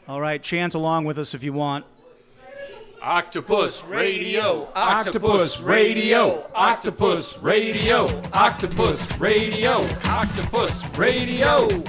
All right, chant along with us if you want. Octopus Radio, Octopus Radio, Octopus Radio, Octopus Radio, Octopus Radio.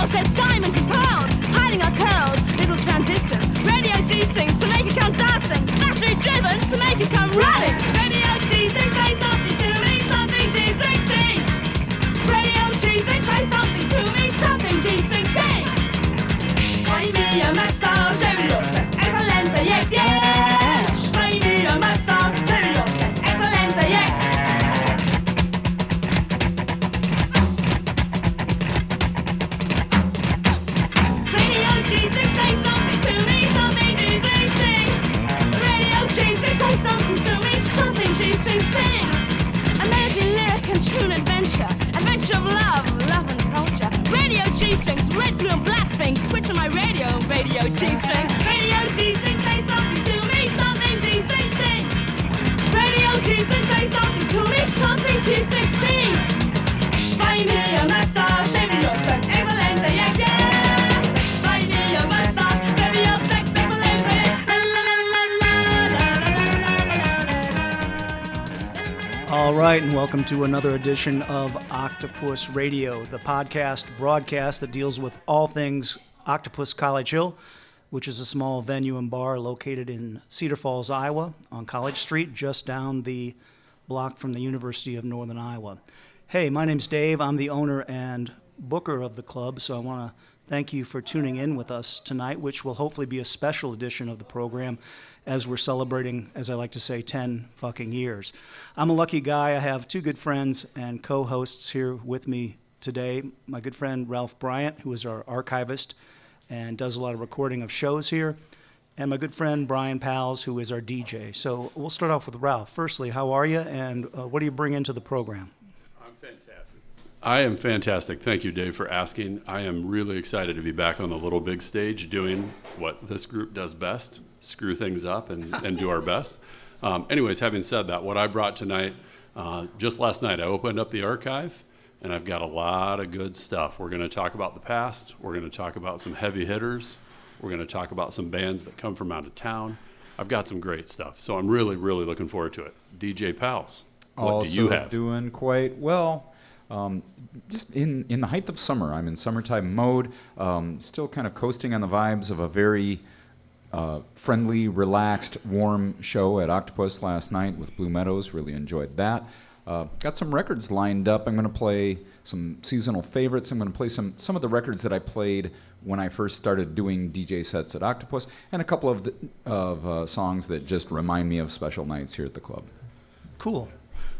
There's diamonds and pearls, hiding our curls, little transistors, radio G-strings to make it come dancing, battery driven to make it come running. Radio G-strings, say something to me, something G-strings sing. Radio G-strings, say something to me, something G-strings sing. Spray me a massage, radio sex, excellent, yes, yes. Spray me a massage, radio sex, excellent, yes. Tune adventure of love and culture. Radio G-strings, red, blue, and black things. Switch on my radio G-string. Radio G-string, say something to me, something G-string sing. Radio G-string, say something to me, something G-string sing. Spray me a massage, radio sex, excellent, yes, yeah. Spray me a massage, radio sex, excellent, yes. All right, and welcome to another edition of Octopus Radio, the broadcast that deals with all things Octopus College Hill, which is a small venue and bar located in Cedar Falls, Iowa, on College Street, just down the block from the University of Northern Iowa. Hey, my name's Dave. I'm the owner and booker of the club, so I want to thank you for tuning in with us tonight, which will hopefully be a special edition of the program as we're celebrating, as I like to say, 10 fucking years. I'm a lucky guy. I have two good friends and co-hosts here with me today. My good friend Ralph Bryant, who is our archivist and does a lot of recording of shows here, and my good friend Brian Pals, who is our DJ. So we'll start off with Ralph. Firstly, how are you, and what do you bring into the program? I'm fantastic. I am fantastic. Thank you, Dave, for asking. I am really excited to be back on the little big stage doing what this group does best, screw things up and do our best. Anyways, having said that, what I brought tonight, just last night, I opened up the archive, and I've got a lot of good stuff. We're going to talk about the past. We're going to talk about some heavy hitters. We're going to talk about some bands that come from out of town. I've got some great stuff, so I'm really, really looking forward to it. DJ Pals, what do you have? Also doing quite well. Just in the height of summer. I'm in summertime mode, still kind of coasting on the vibes of a very friendly, relaxed, warm show at Octopus last night with Blue Meadows. Really enjoyed that. Got some records lined up. I'm going to play some seasonal favorites. I'm going to play some of the records that I played when I first started doing DJ sets at Octopus, and a couple of songs that just remind me of special nights here at the club. Cool.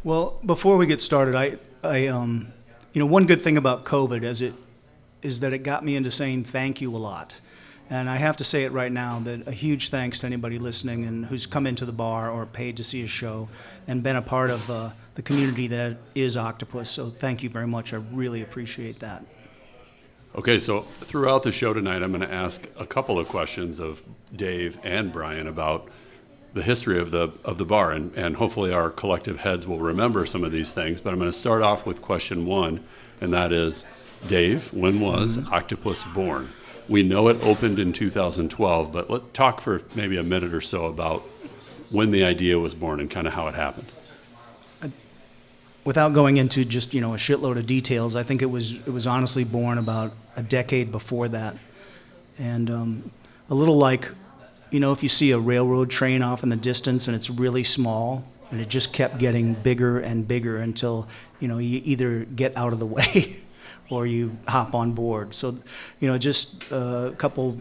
Well, before we get started, I one good thing about COVID is that it got me into saying thank you a lot. And I have to say it right now, that a huge thanks to anybody listening and who's come into the bar or paid to see a show and been a part of the community that is Octopus. So thank you very much. I really appreciate that. Okay, so throughout the show tonight, I'm going to ask a couple of questions of Dave and Brian about the history of the bar, and hopefully our collective heads will remember some of these things. But I'm going to start off with question one, and that is, Dave, when was Octopus born? We know it opened in 2012, but let's talk for maybe a minute or so about when the idea was born and kind of how it happened. Without going into just a shitload of details, I think it was honestly born about a decade before that, and a little like, if you see a railroad train off in the distance and it's really small, and it just kept getting bigger and bigger until you either get out of the way or you hop on board. So, just a couple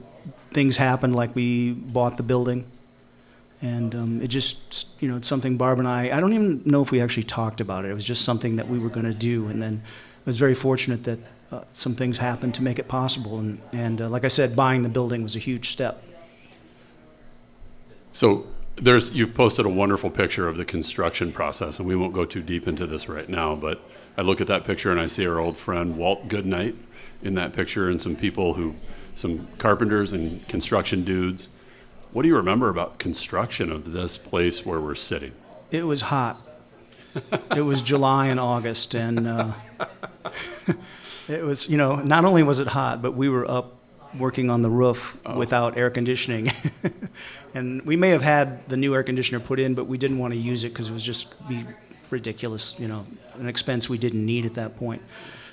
things happened, like we bought the building, and it just, it's something Barb and I don't even know if we actually talked about it. It was just something that we were going to do, and then I was very fortunate that some things happened to make it possible, and like I said, buying the building was a huge step. So you've posted a wonderful picture of the construction process, and we won't go too deep into this right now, but I look at that picture and I see our old friend Walt Goodnight in that picture, and some carpenters and construction dudes. What do you remember about construction of this place where we're sitting? It was hot. It was July and August, and it was, not only was it hot, but we were up working on the roof without air conditioning. And we may have had the new air conditioner put in, but we didn't want to use it because it was just be ridiculous, an expense we didn't need at that point.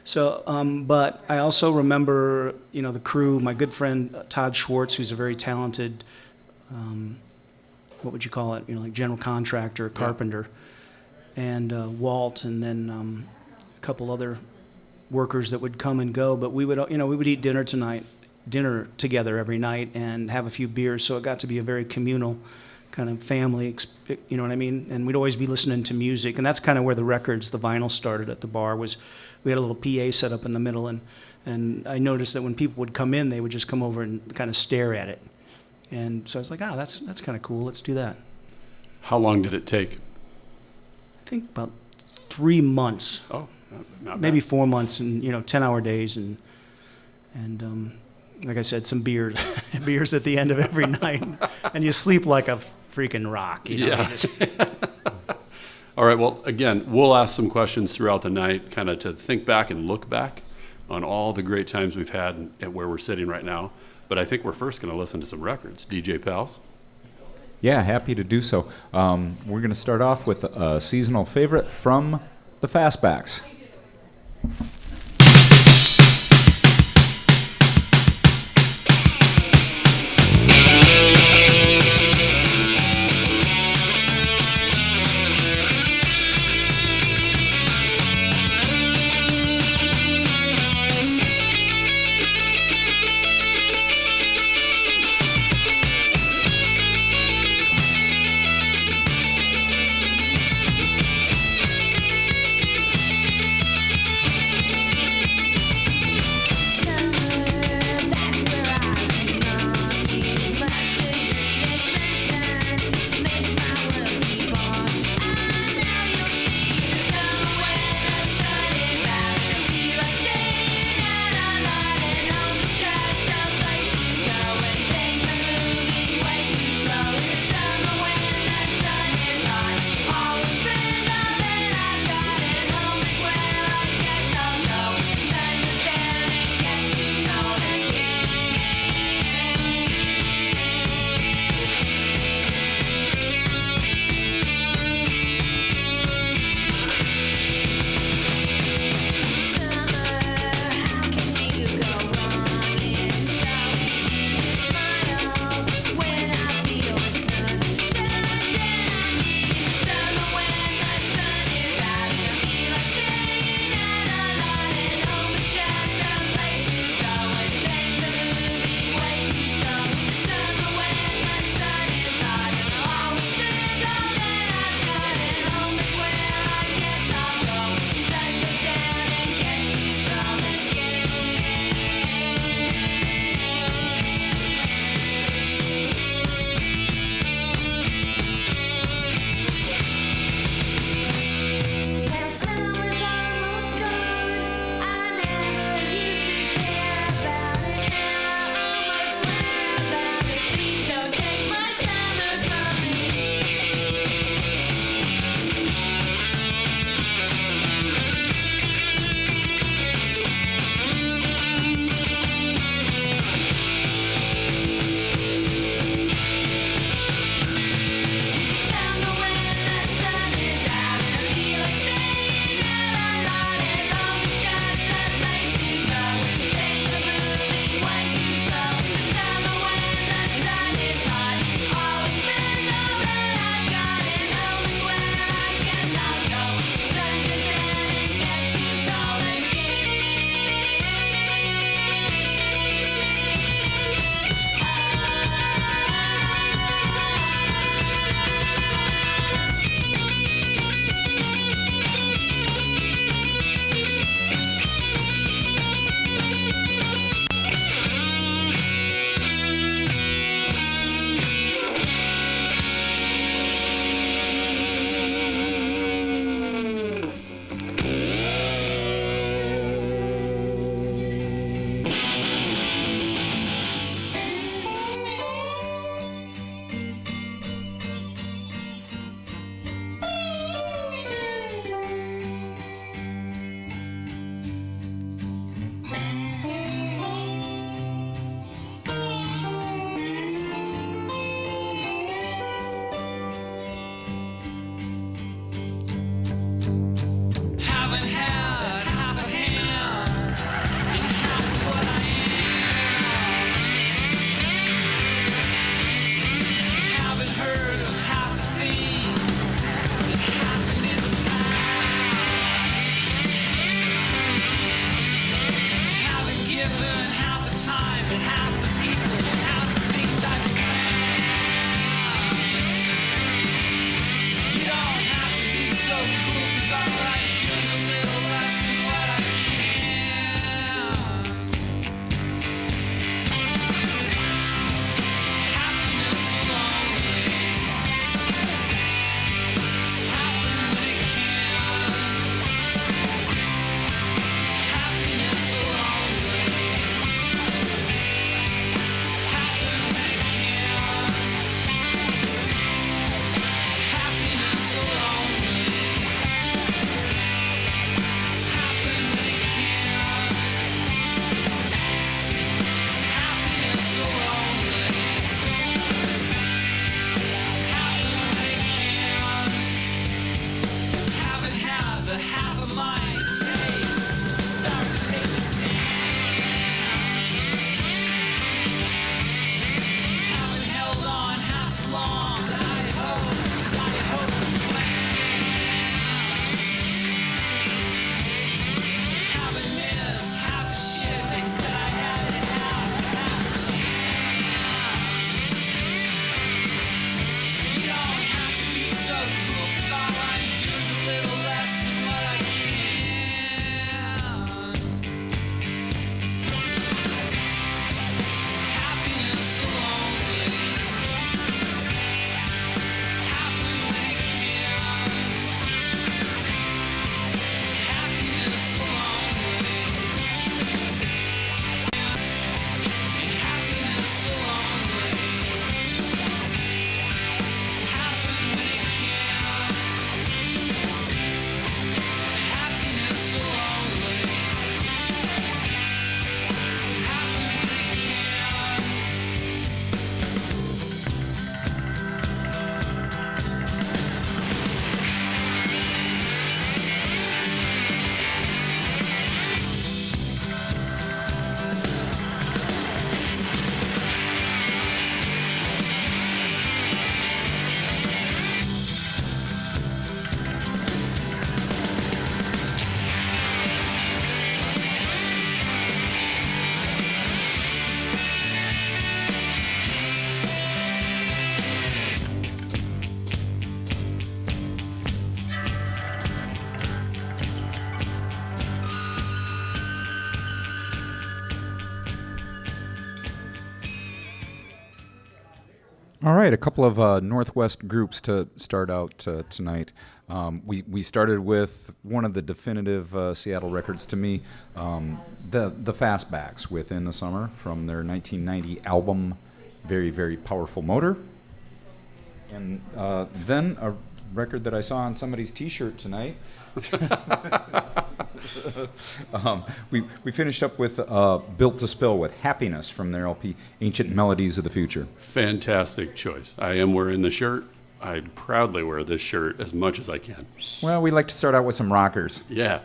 So, but I also remember, the crew, my good friend Todd Schwartz, who's a very talented, what would you call it, like general contractor, carpenter, and Walt, and then a couple other workers that would come and go. But we would eat dinner together every night and have a few beers. So it got to be a very communal kind of family, you know what I mean? And we'd always be listening to music, and that's kind of where the vinyl started at the bar. Was we had a little PA set up in the middle, and I noticed that when people would come in, they would just come over and kind of stare at it. And so I was like, that's kind of cool. Let's do that. How long did it take? I think about 3 months. Oh, not maybe bad. 4 months, and 10-hour days, and like I said, some beers at the end of every night, and you sleep like a freaking rock. Yeah. All right. Well, again, we'll ask some questions throughout the night, kind of to think back and look back on all the great times we've had at where we're sitting right now. But I think we're first going to listen to some records. DJ Pals? Yeah, happy to do so. We're going to start off with a seasonal favorite from the Fastbacks. All right, a couple of Northwest groups to start out tonight. We started with one of the definitive Seattle records to me, the Fastbacks with In the Summer from their 1990 album, Very, Very Powerful Motor. And then a record that I saw on somebody's T-shirt tonight. We finished up with Built to Spill with Happiness from their LP, Ancient Melodies of the Future. Fantastic choice. I am wearing the shirt. I proudly wear this shirt as much as I can. Well, we like to start out with some rockers. Yeah,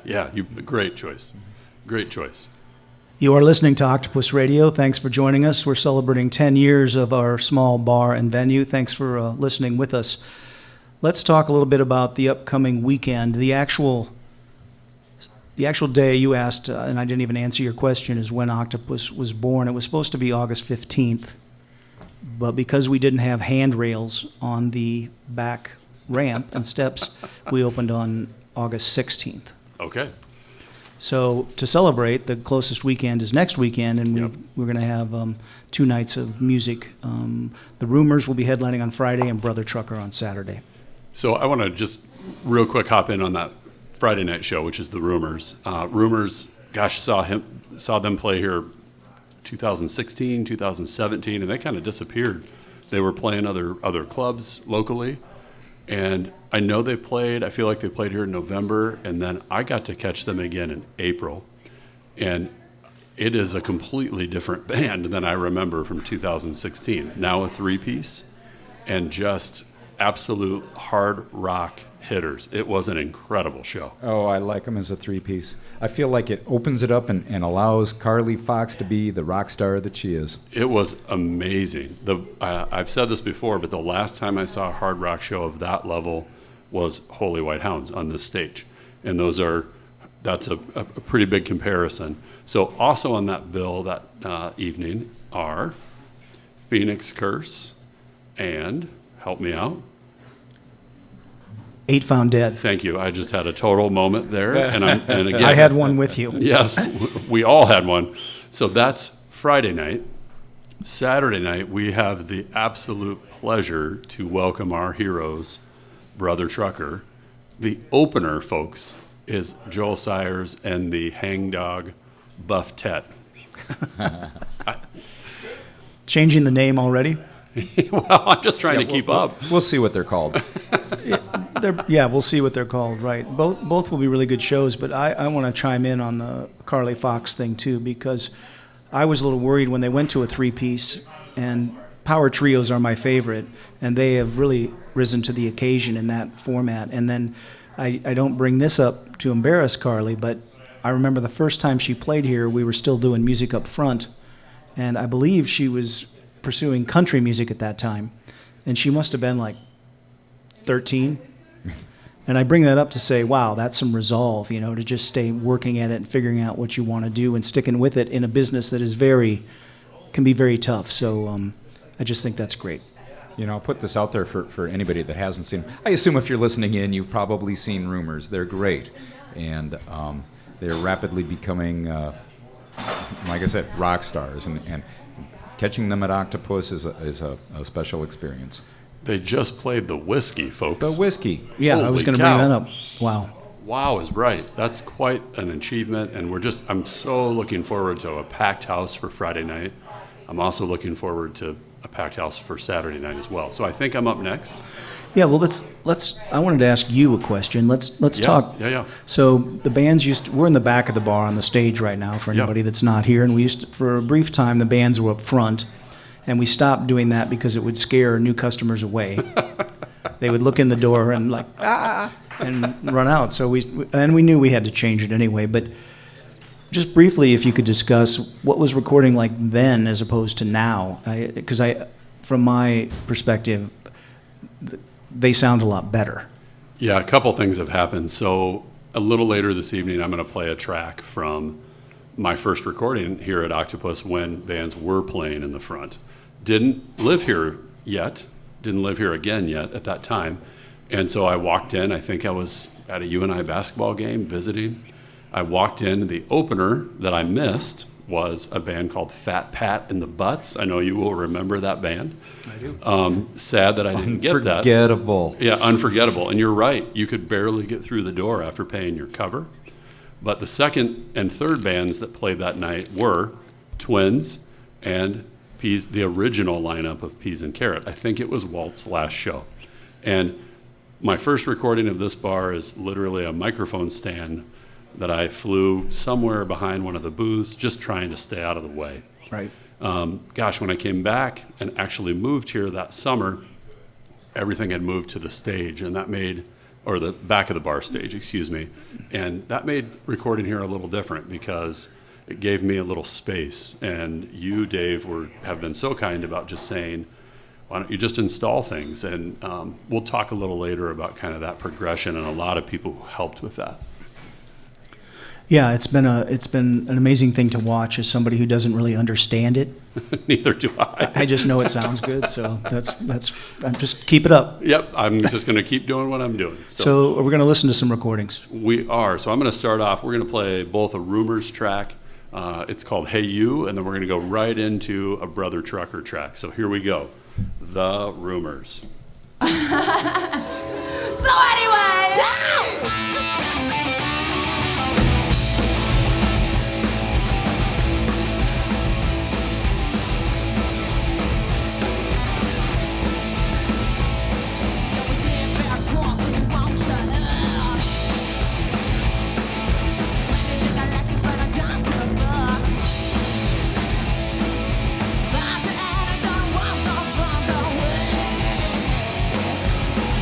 great choice. Great choice. You are listening to Octopus Radio. Thanks for joining us. We're celebrating 10 years of our small bar and venue. Thanks for listening with us. Let's talk a little bit about the upcoming weekend. The actual day you asked, and I didn't even answer your question, is when Octopus was born. It was supposed to be August 15th, but because we didn't have handrails on the back ramp and steps, we opened on August 16th. Okay. So to celebrate, the closest weekend is next weekend, and we're going to have 2 nights of music. The Rumors will be headlining on Friday and Brother Trucker on Saturday. So I want to just real quick hop in on that Friday night show, which is the Rumors. Rumors, gosh, saw them play here 2016, 2017, and they kind of disappeared. They were playing other clubs locally, and I know they played. I feel like they played here in November, and then I got to catch them again in April, and it is a completely different band than I remember from 2016. Now a 3-piece, and just absolute hard rock hitters. It was an incredible show. Oh, I like them as a 3-piece. I feel like it opens it up and allows Carly Fox to be the rock star that she is. It was amazing. I've said this before, but the last time I saw a hard rock show of that level was Holy White Hounds on this stage. And that's a pretty big comparison. So also on that bill that evening are Phoenix Curse and, help me out. 8 Found Dead. Thank you. I just had a total moment there. And again, I had one with you. Yes, we all had one. So that's Friday night. Saturday night, we have the absolute pleasure to welcome our heroes, Brother Trucker. The opener, folks, is Joel Sayers and the Hangdog Buff Tet. Changing the name already? Well, I'm just trying to keep up. We'll see what they're called. We'll see what they're called, right. Both will be really good shows, but I want to chime in on the Carly Fox thing, too, because I was a little worried when they went to a 3-piece, and power trios are my favorite, and they have really risen to the occasion in that format. And then I don't bring this up to embarrass Carly, but I remember the first time she played here, we were still doing music up front, and I believe she was pursuing country music at that time, and she must have been like 13. And I bring that up to say, wow, that's some resolve, to just stay working at it and figuring out what you want to do and sticking with it in a business that is can be very tough. So I just think that's great. I'll put this out there for anybody that hasn't seen. I assume if you're listening in, you've probably seen Rumors. They're great. And they're rapidly becoming, like I said, rock stars. And catching them at Octopus is a special experience. They just played the Whiskey, folks. The Whiskey. Yeah, Holy I was going to cow. bring that up. Wow. Wow is right. That's quite an achievement, and I'm so looking forward to a packed house for Friday night. I'm also looking forward to a packed house for Saturday night as well. So I think I'm up next. Yeah, well, let's. I wanted to ask you a question. Let's talk. Yeah. So the bands we're in the back of the bar on the stage right now for anybody that's not here, and for a brief time, the bands were up front. And we stopped doing that because it would scare new customers away. They would look in the door and and run out. So we knew we had to change it anyway. But just briefly, if you could discuss what was recording like then as opposed to now, because from my perspective, they sound a lot better. Yeah, a couple things have happened. So a little later this evening, I'm going to play a track from my first recording here at Octopus when bands were playing in the front. Didn't live here again yet at that time. And so I walked in, I think I was at a UNI basketball game visiting. I walked in, the opener that I missed was a band called Fat Pat and the Butts. I know you will remember that band. I do. Sad that I didn't get that. Unforgettable. Yeah, unforgettable. And you're right, you could barely get through the door after paying your cover. But the second and third bands that played that night were Twins and Peas, the original lineup of Peas and Carrot. I think it was Walt's last show. And my first recording of this bar is literally a microphone stand that I flew somewhere behind one of the booths, just trying to stay out of the way. Right. When I came back and actually moved here that summer, everything had moved to the stage, and or the back of the bar stage, excuse me. And that made recording here a little different because it gave me a little space. And you, Dave, have been so kind about just saying, why don't you just install things? And we'll talk a little later about kind of that progression and a lot of people who helped with that. Yeah, it's been an amazing thing to watch as somebody who doesn't really understand it. Neither do I. I just know it sounds good, so I'm just keep it up. Yep, I'm just going to keep doing what I'm doing. So we're going to listen to some recordings. We are. So I'm going to start off. We're going to play both a Rumors track. It's called Hey You, and then we're going to go right into a Brother Trucker track. So here we go. The Rumors. So anyway,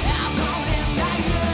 I'm going in like you.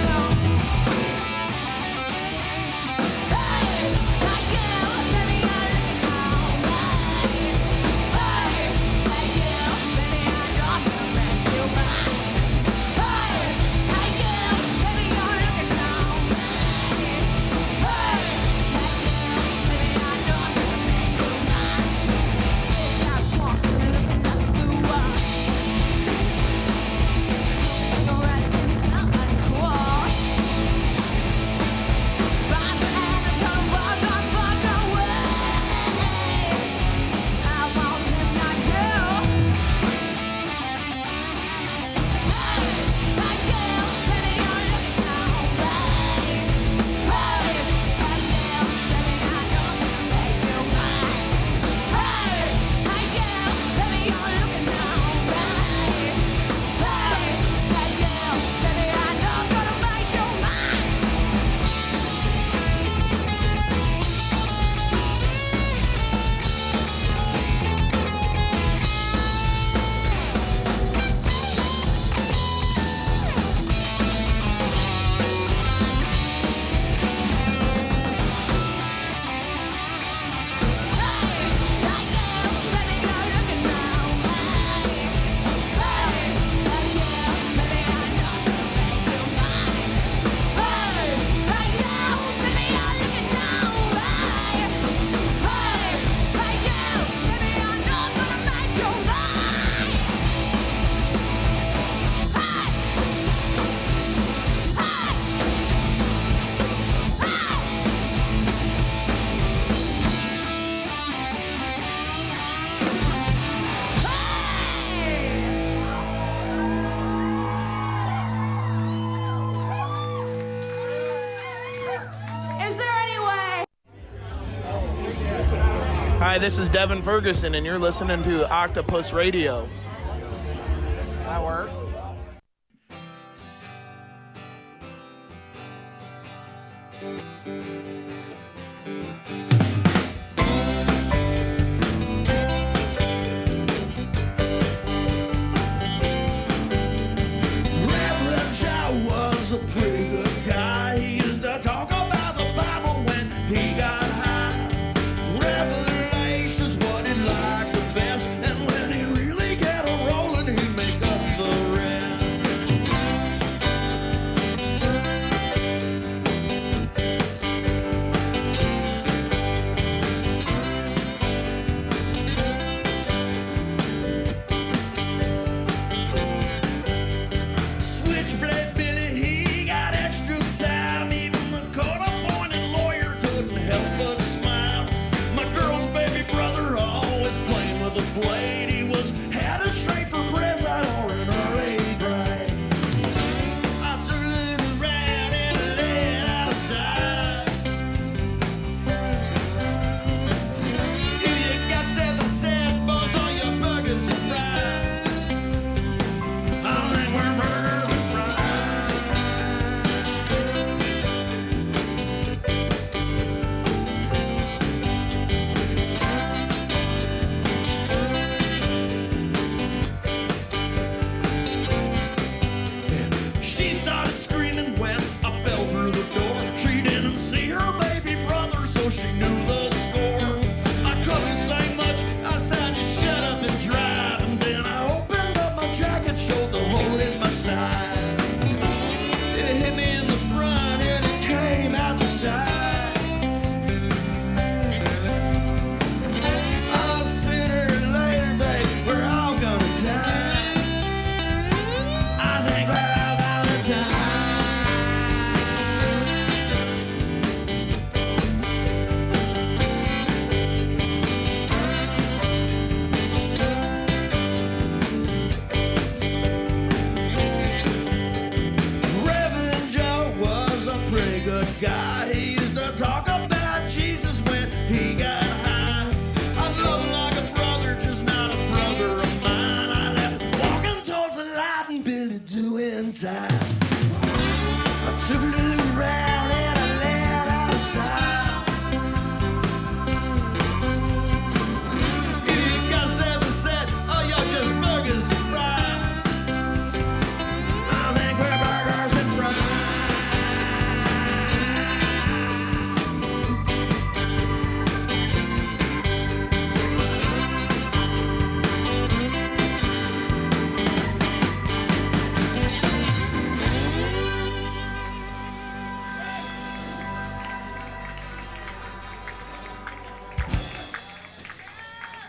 Hi, this is Devin Ferguson, and you're listening to Octopus Radio. That work? Reverend Joe was a pretty good guy. He used to talk about the Bible when he got high. Revelation's what he liked the best, and when he really get a rolling, he'd make up the rest. Switchblade Billy, he got extra time. Even the court-appointed lawyer couldn't help but smile. My girl's baby brother always playing with a blade. He was headed straight for prison or an early grave. I turned it around and I laid outside. You got 7 cent boys on your burgers and fries. I think we're burgers and fries. She started screaming when I fell through the door. She didn't see her baby brother, so she knew the score. I couldn't say much, I said just shut up and drive. And then I opened up my jacket, showed the hole in my side. It hit me in the front and it came out the side. I'll sooner or later, babe, we're all gonna die. I think we're all gonna die. Reverend Joe was a pretty good guy. He used to talk about Jesus when he got high. I love him like a brother, just not a brother of mine. I left walking towards the light and Billy doing time. I took a little round and I laid outside. You got 7 cents, oh, you're just burgers and fries. I think we're burgers and fries.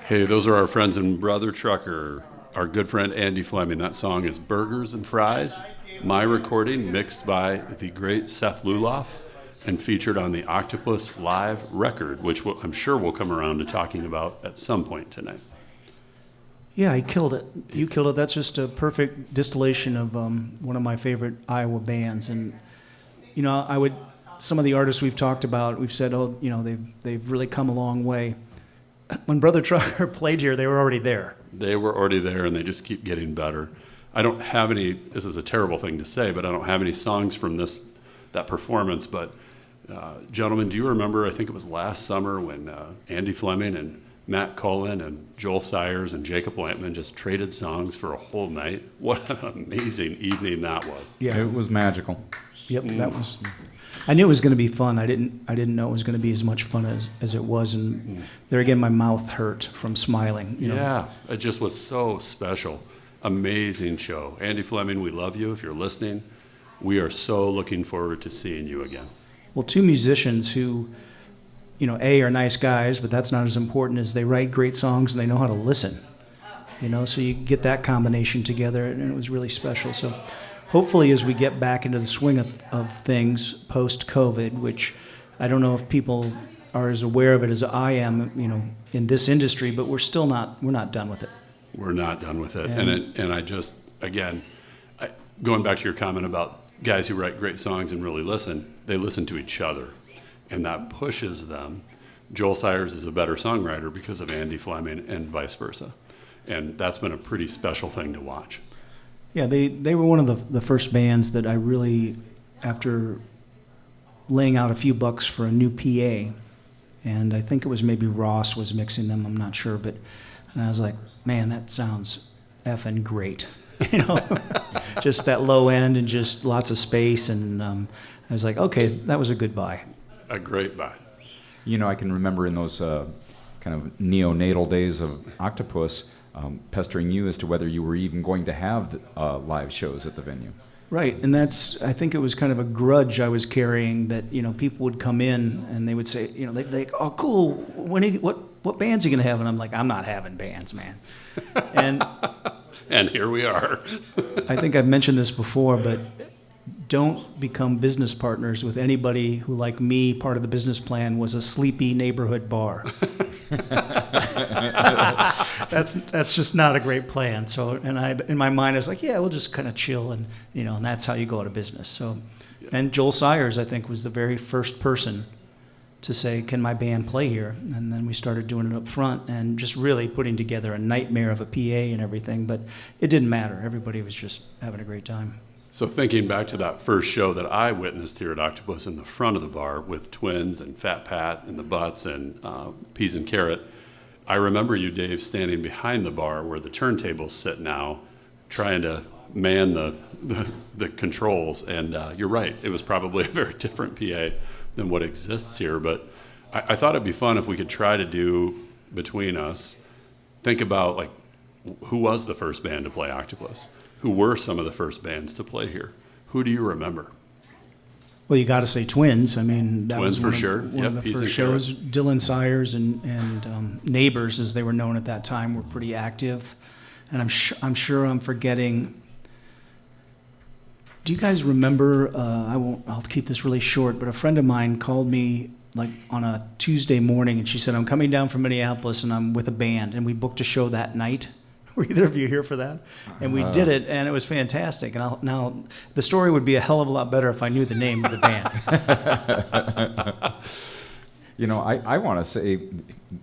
Hey, those are our friends in Brother Trucker, our good friend Andy Fleming. That song is Burgers and Fries, my recording, mixed by the great Seth Luloff and featured on the Octopus Live record, which I'm sure we'll come around to talking about at some point tonight. Yeah, he killed it. You killed it. That's just a perfect distillation of one of my favorite Iowa bands. And, you know, some of the artists we've talked about, we've said, oh, you know, they've really come a long way. When Brother Trucker played here, they were already there. They were already there, and they just keep getting better. I don't have any, this is a terrible thing to say, but I don't have any songs from that performance. But, gentlemen, do you remember, I think it was last summer when Andy Fleming and Matt Cullen and Joel Sayers and Jacob Lampman just traded songs for a whole night? What an amazing evening that was. Yeah. It was magical. Yep, that was. I knew it was going to be fun. I didn't know it was going to be as much fun as it was. And there again, my mouth hurt from smiling. You know? Yeah, it just was so special. Amazing show. Andy Fleming, we love you if you're listening. We are so looking forward to seeing you again. Well, two musicians who, you know, are nice guys, but that's not as important as they write great songs and they know how to listen. You know, so you get that combination together, and it was really special. So hopefully as we get back into the swing of things post-COVID, which I don't know if people are as aware of it as I am, you know, in this industry, but we're not done with it. We're not done with it. And I just, again, going back to your comment about guys who write great songs and really listen, they listen to each other. And that pushes them Joel Sayers is a better songwriter because of Andy Fleming and vice versa. And that's been a pretty special thing to watch. Yeah, they were one of the first bands that I really, after laying out a few bucks for a new PA, and I think it was maybe Ross was mixing them, I'm not sure, but I was like, man, that sounds effing great. You know, just that low end and just lots of space, and I was like, okay, that was a good buy. A great buy. You know, I can remember in those kind of neonatal days of Octopus, pestering you as to whether you were even going to have live shows at the venue. Right, and I think it was kind of a grudge I was carrying that, you know, people would come in and they would say, you know, they'd oh, cool, what bands are you going to have? And I'm like, I'm not having bands, man. And here we are. I think I've mentioned this before, but don't become business partners with anybody who, like me, part of the business plan was a sleepy neighborhood bar. That's just not a great plan. So, and in my mind, I was like, yeah, we'll just kind of chill, and you know, and that's how you go out of business. So, and Joel Sayers, I think, was the very first person to say, can my band play here? And then we started doing it up front and just really putting together a nightmare of a PA and everything. But it didn't matter. Everybody was just having a great time. So thinking back to that first show that I witnessed here at Octopus in the front of the bar with Twins and Fat Pat and the Butts and Peas and Carrot, I remember you, Dave, standing behind the bar where the turntables sit now, trying to man the controls. And you're right, it was probably a very different PA than what exists here. But I thought it'd be fun if we could try to do, between us, think about like who was the first band to play Octopus? Who were some of the first bands to play here? Who do you remember? Well, you got to say Twins. I mean, that Twins was for sure. One of the Peas and first shows. Carrot. Dylan Sayers and Neighbors, as they were known at that time, were pretty active. And I'm sure I'm forgetting. Do you guys remember? I'll keep this really short. But a friend of mine called me like on a Tuesday morning, and she said, "I'm coming down from Minneapolis, and I'm with a band, and we booked a show that night." Were either of you here for that? And we did it, and it was fantastic. And now the story would be a hell of a lot better if I knew the name of the band. You know, I want to say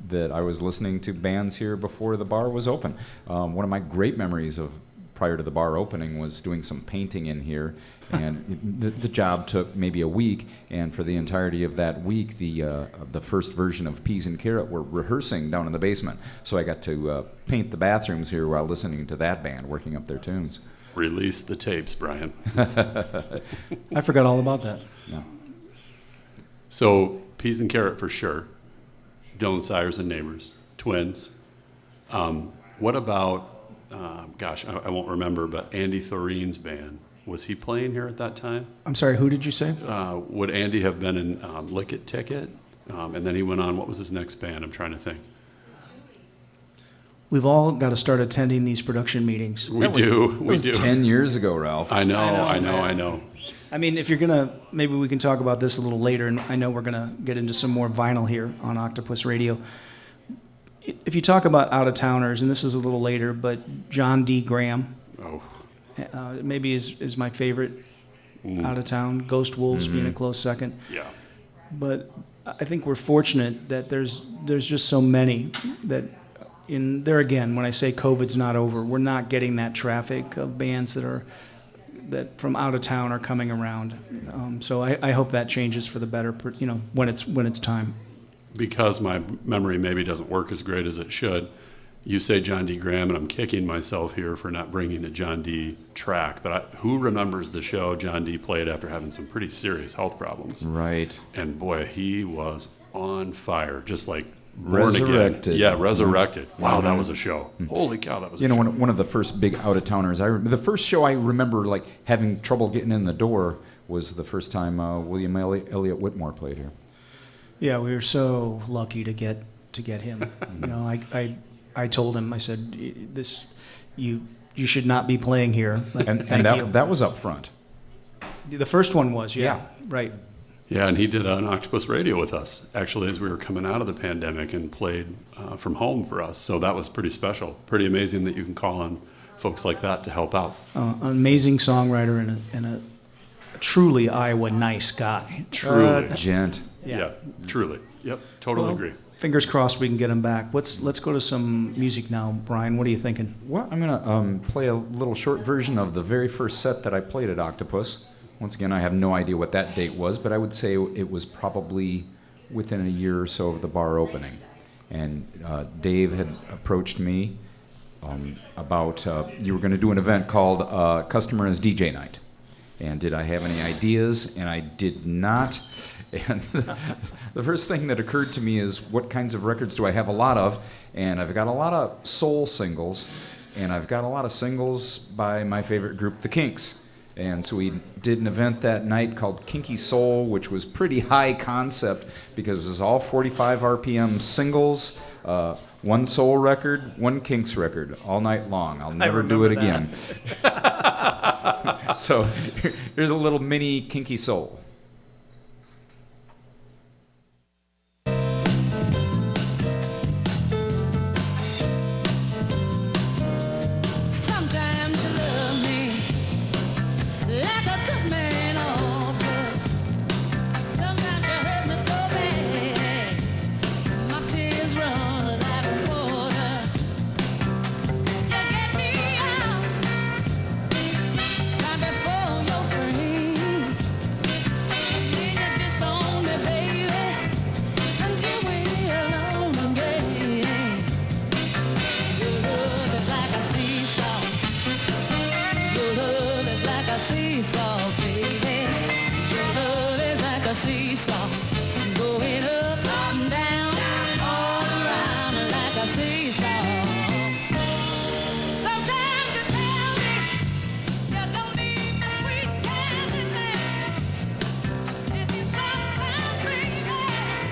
that I was listening to bands here before the bar was open. One of my great memories of prior to the bar opening was doing some painting in here, and the job took maybe a week, and for the entirety of that week, the first version of Peas and Carrot were rehearsing down in the basement. So I got to paint the bathrooms here while listening to that band working up their tunes. Release the tapes, Brian. I forgot all about that. Yeah. So Peas and Carrot for sure. Dylan Sayers and Neighbors. Twins. What about, I won't remember, but Andy Thorin's band. Was he playing here at that time? I'm sorry, who did you say? Would Andy have been in Lick It Ticket? And then he went on, what was his next band? I'm trying to think. We've all got to start attending these production meetings. We do. 10 years ago, Ralph. I know. I mean, if you're going to, maybe we can talk about this a little later, and I know we're going to get into some more vinyl here on Octopus Radio. If you talk about out-of-towners, and this is a little later, but John D. Graham, maybe is my favorite out-of-town. Ghost Wolves being a close second. Yeah. But I think we're fortunate that there's just so many that in there again, when I say COVID's not over, we're not getting that traffic of bands that from out of town are coming around. So I hope that changes for the better, you know, when it's time. Because my memory maybe doesn't work as great as it should, you say John D. Graham, and I'm kicking myself here for not bringing a John D. track. But who remembers the show John D. played after having some pretty serious health problems? Right. And boy, he was on fire, just like Resurrected. Born again. Yeah, resurrected. Wow, that was a show. Holy cow, that was a show. You know, one of the first big out-of-towners, the first show I remember like having trouble getting in the door was the first time William Elliott Whitmore played here. Yeah, we were so lucky to get him. You know, I told him, I said, you should not be playing here. And Thank you. that was up front. The first one was, yeah. Right. Yeah, and he did an Octopus Radio with us, actually, as we were coming out of the pandemic, and played from home for us. So that was pretty special. Pretty amazing that you can call on folks like that to help out. An amazing songwriter and a truly Iowa nice guy. Truly. Gent. Yeah, truly. Yep, totally Well, agree. Fingers crossed we can get him back. Let's go to some music now, Brian. What are you thinking? Well, I'm going to play a little short version of the very first set that I played at Octopus. Once again, I have no idea what that date was, but I would say it was probably within a year or so of the bar opening. And Dave had approached me about you were going to do an event called Customer as DJ Night. And did I have any ideas? And I did not. And the first thing that occurred to me is, what kinds of records do I have a lot of? And I've got a lot of soul singles, and I've got a lot of singles by my favorite group, The Kinks. And so we did an event that night called Kinky Soul, which was pretty high concept because it was all 45 RPM singles, one soul record, one Kinks record, all night long. I'll never do it again. So here's a little mini Kinky Soul. Sometimes you love me like a good man, oh good. Sometimes you hurt me so bad, my tears run like water. You get me out right before your friends. Then you disown me, baby, until we're alone again. Your love is like a seesaw. Your love is like a seesaw, baby. Your love is like a seesaw, going up and down, all around like a seesaw. Sometimes you tell me you don't need my sweet candy man, and you sometimes bring back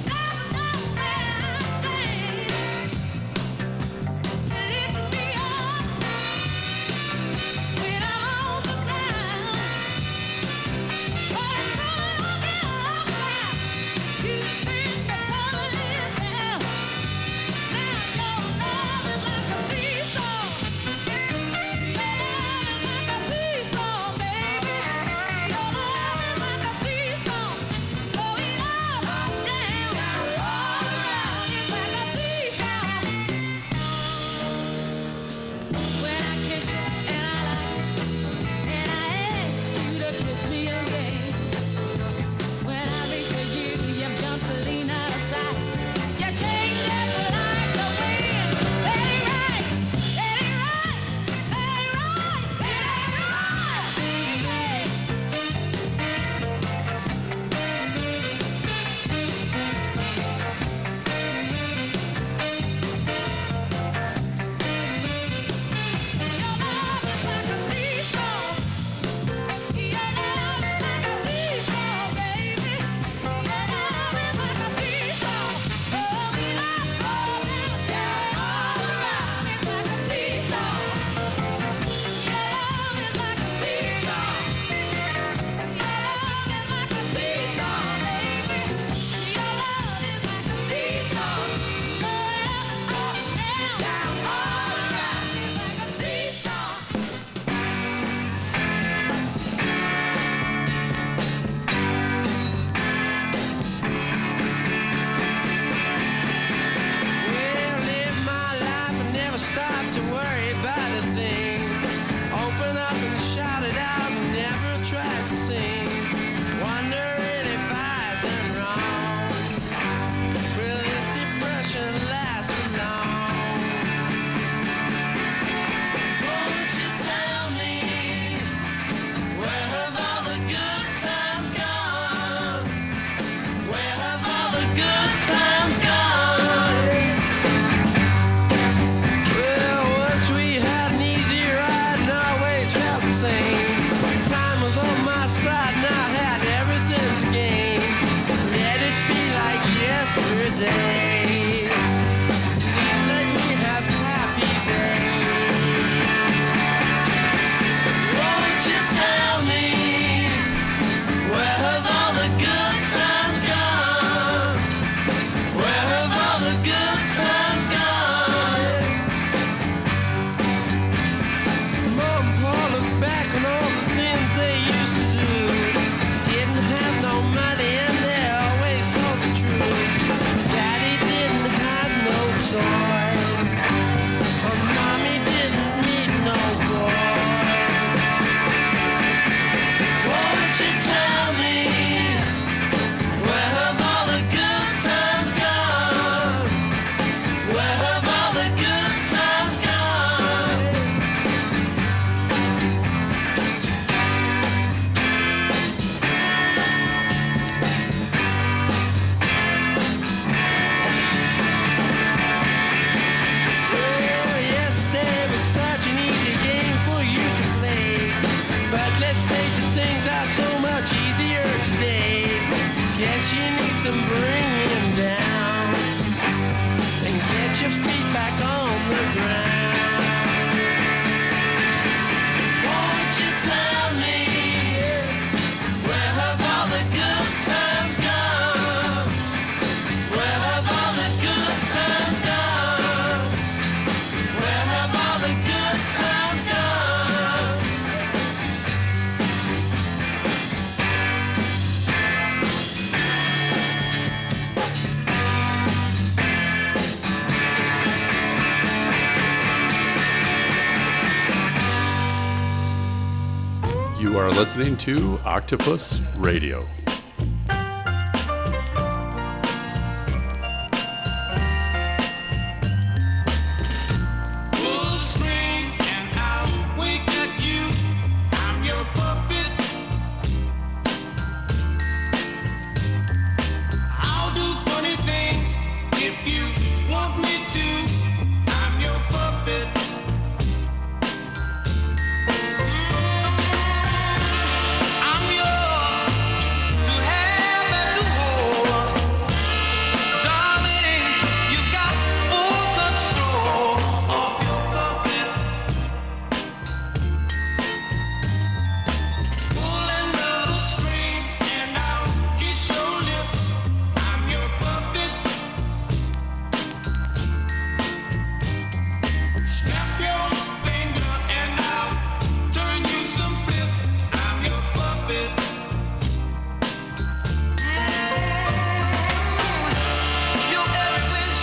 not where I stand. Lift me up when I'm on the ground. But it's gonna be uptown. You seem to turn it down. Now and bring him down and get your feet back on the ground. Won't you tell me, where have all the good times gone? Where have all the good times gone? Where have all the good times gone? You are listening to Octopus Radio. Full screen and I'll wink at you. I'm your puppet. I'll do funny things if you want me to. I'm your puppet. I'm yours to have and to hold. Darling, you got full control of your puppet. Pull another string and I'll kiss your lips. I'm your puppet. Snap your finger and I'll turn you some flips. I'm your puppet. Your every wish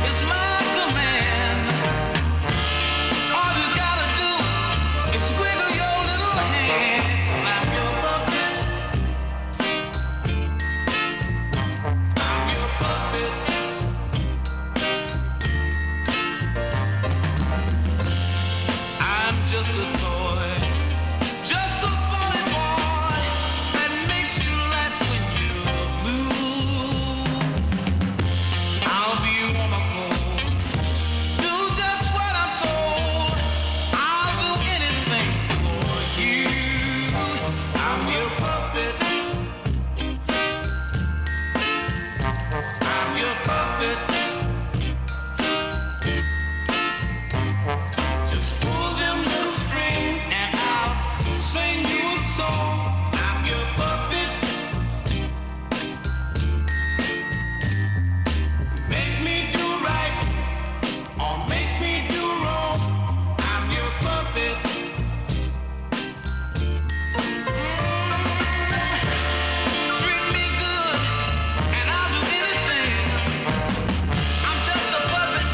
is my command. All you gotta do is wiggle your little hand. I'm your puppet. I'm your puppet. I'm just a toy, just a funny boy that makes you laugh when you're blue. I'll be wonderful, do just what I'm told. I'll do anything for you. I'm your puppet. I'm your puppet. Just pull them little strings and I'll sing you a song. I'm your puppet. Make me do right or make me do wrong. I'm your puppet. Treat me good and I'll do anything. I'm just a puppet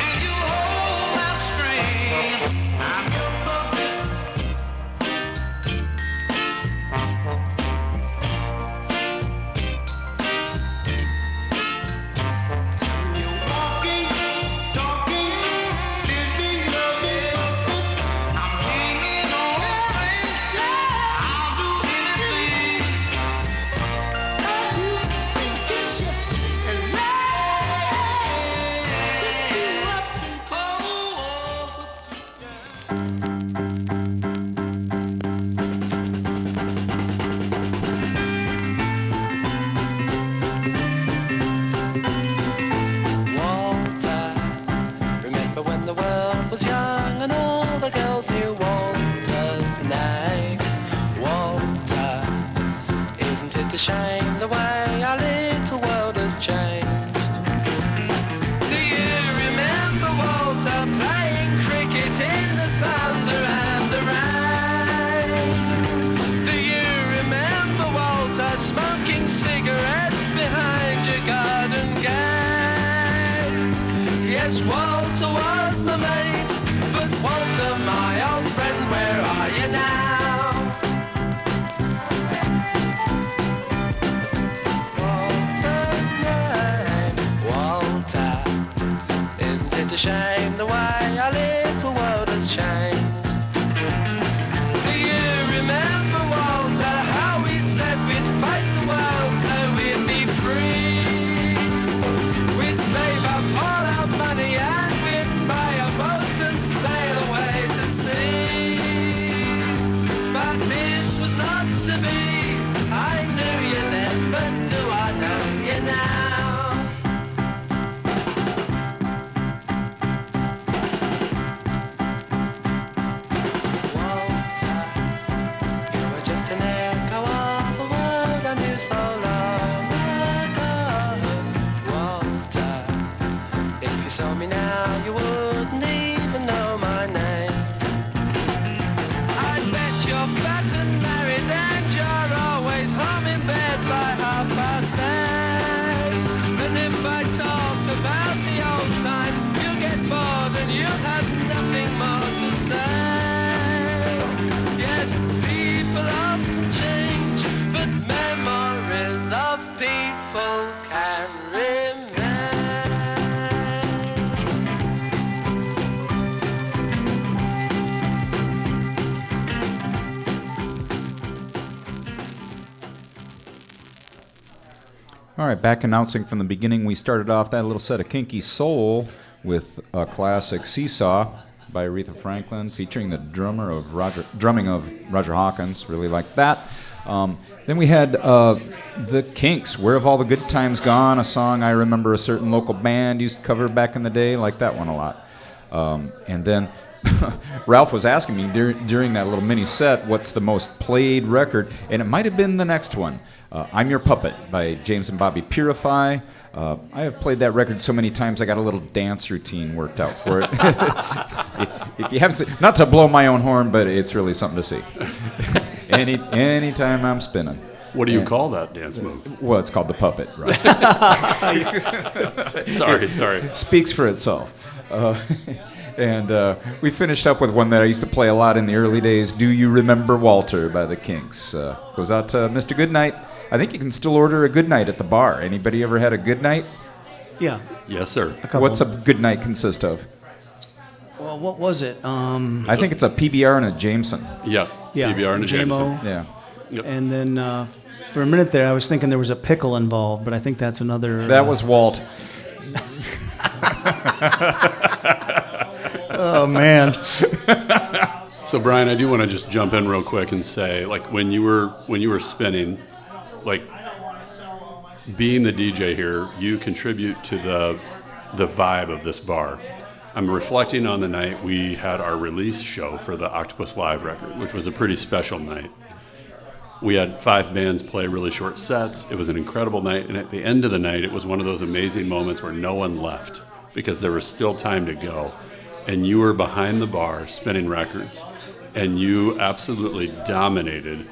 and you hold my string. I'm your puppet. You're walking, talking, living, loving. I'm hanging on a string. I'll do anything. Kiss you and Walter, remember when the world was young and all the girls knew Walter's name? Walter, isn't it a shame the way our little world has changed? Do you remember Walter playing cricket in the thunder and the rain? Do you remember Walter smoking cigarettes behind your garden gate? Yes, Walter was my mate, but Walter, my old friend, where are you now? Walter's name, Walter, isn't it a shame the way our little world has changed? Do you remember Walter, how we said we'd fight the world so we'd be free? We'd save up all our money and we'd buy a boat and sail away to sea. But it was not to be. I knew you then, but do I know now you wouldn't even know my name. I bet you're fat and married and you're always home in bed by 8:30. And if I talked about the old time, you'll get bored and you'll have nothing more to say. Yes, people often change, but memories of people can remain. All right, back announcing from the beginning, we started off that little set of Kinky Soul with a classic Seesaw by Aretha Franklin, featuring the drumming of Roger Hawkins. Really like that. Then we had the Kinks, Where Have All the Good Times Gone, a song I remember a certain local band used to cover back in the day. Like that one a lot. And then Ralph was asking me during that little mini set, what's the most played record? And it might have been the next one. I'm Your Puppet by James and Bobby Purify. I have played that record so many times I got a little dance routine worked out for it. if you haven't, not to blow my own horn, but it's really something to see. Anytime I'm spinning. What do you call that dance move? Well, it's called the puppet, right? Sorry. Speaks for itself. And we finished up with one that I used to play a lot in the early days, Do You Remember Walter by the Kinks. Goes out to Mr. Goodnight. I think you can still order a Goodnight at the bar. Anybody ever had a Goodnight? Yeah. Yes, sir. What's a Goodnight consist of? Well, what was it? I think it's a PBR and a Jameson. Yeah. PBR and a Jameson. Yeah. Yep. And then for a minute there, I was thinking there was a pickle involved, but I think that's another... That was Walt. Oh, man. So, Brian, I do want to just jump in real quick and say, like, when you were spinning, like, being the DJ here, you contribute to the vibe of this bar. I'm reflecting on the night we had our release show for the Octopus Live record, which was a pretty special night. We had 5 bands play really short sets. It was an incredible night, and at the end of the night, it was one of those amazing moments where no one left because there was still time to go. And you were behind the bar spinning records, and you absolutely dominated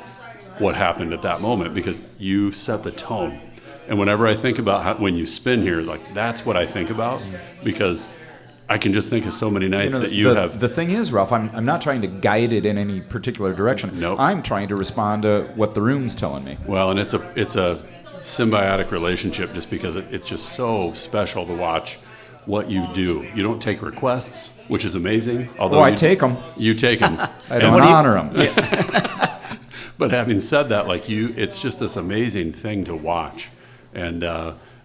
what happened at that moment because you set the tone. And whenever I think about when you spin here, like, that's what I think about, because I can just think of so many nights that you have. The thing is, Ralph, I'm not trying to guide it in any particular direction. Nope. I'm trying to respond to what the room's telling me. Well, and it's a symbiotic relationship just because it's just so special to watch what you do. You don't take requests, which is amazing. Although I take them. You take them. I don't honor them. Yeah. But having said that, like, it's just this amazing thing to watch. And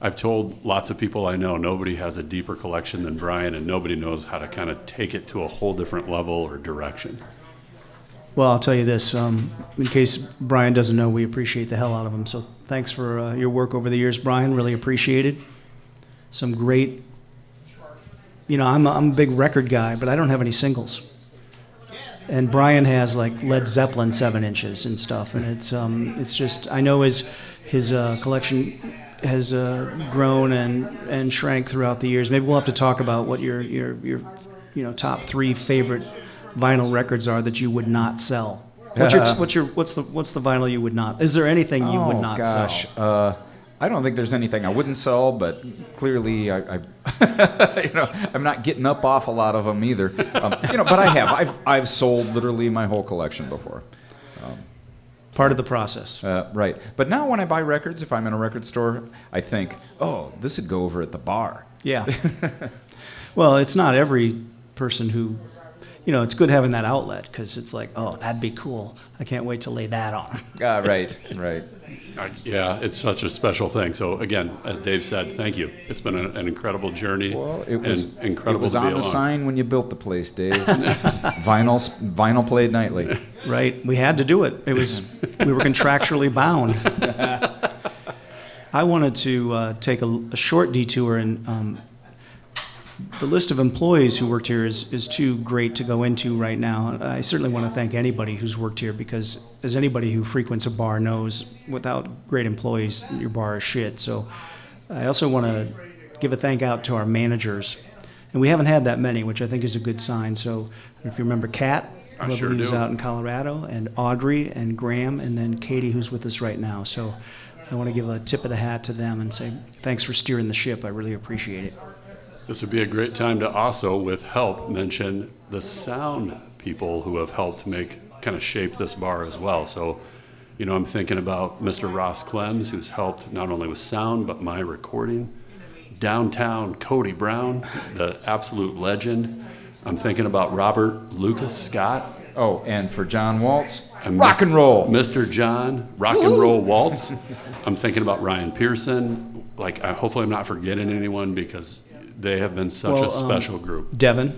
I've told lots of people I know, nobody has a deeper collection than Brian, and nobody knows how to kind of take it to a whole different level or direction. Well, I'll tell you this. In case Brian doesn't know, we appreciate the hell out of him. So thanks for your work over the years, Brian. Really appreciate it. Some great... I'm a big record guy, but I don't have any singles. And Brian has like Led Zeppelin 7 inches and stuff, and it's just, I know his collection has grown and shrank throughout the years. Maybe we'll have to talk about what your top 3 favorite vinyl records are that you would not sell. What's the vinyl you would not? Is there anything you would not sell? I don't think there's anything I wouldn't sell, but clearly I'm not getting up off a lot of them either. But I have. I've sold literally my whole collection before. Part of the process. Right. But now when I buy records, if I'm in a record store, I think, oh, this would go over at the bar. Yeah. Well, it's not every person who, it's good having that outlet because it's like, oh, that'd be cool. I can't wait to lay that on. Right. Yeah, it's such a special thing. So again, as Dave said, thank you. It's been an incredible journey. Well, it was incredible. It was on the sign when you built the place, Dave. Vinyl played nightly. Right. We had to do it. We were contractually bound. I wanted to take a short detour, and the list of employees who worked here is too great to go into right now. I certainly want to thank anybody who's worked here because, as anybody who frequents a bar knows, without great employees, your bar is shit. So I also want to give a thank out to our managers And we haven't had that many, which I think is a good sign. So if you remember Kat, I who I sure believe is do. out in Colorado, and Audrey and Graham, and then Katie, who's with us right now. So I want to give a tip of the hat to them and say thanks for steering the ship. I really appreciate it. This would be a great time to also, with help, mention the sound people who have helped kind of shape this bar as well. So, I'm thinking about Mr. Ross Clems, who's helped not only with sound, but my recording. Downtown Cody Brown, the absolute legend. I'm thinking about Robert Lucas Scott. Oh, and for John Waltz, And rock and roll. Mr. John, rock and roll waltz. I'm thinking about Ryan Pearson. Hopefully I'm not forgetting anyone because they have been such a special group. Devin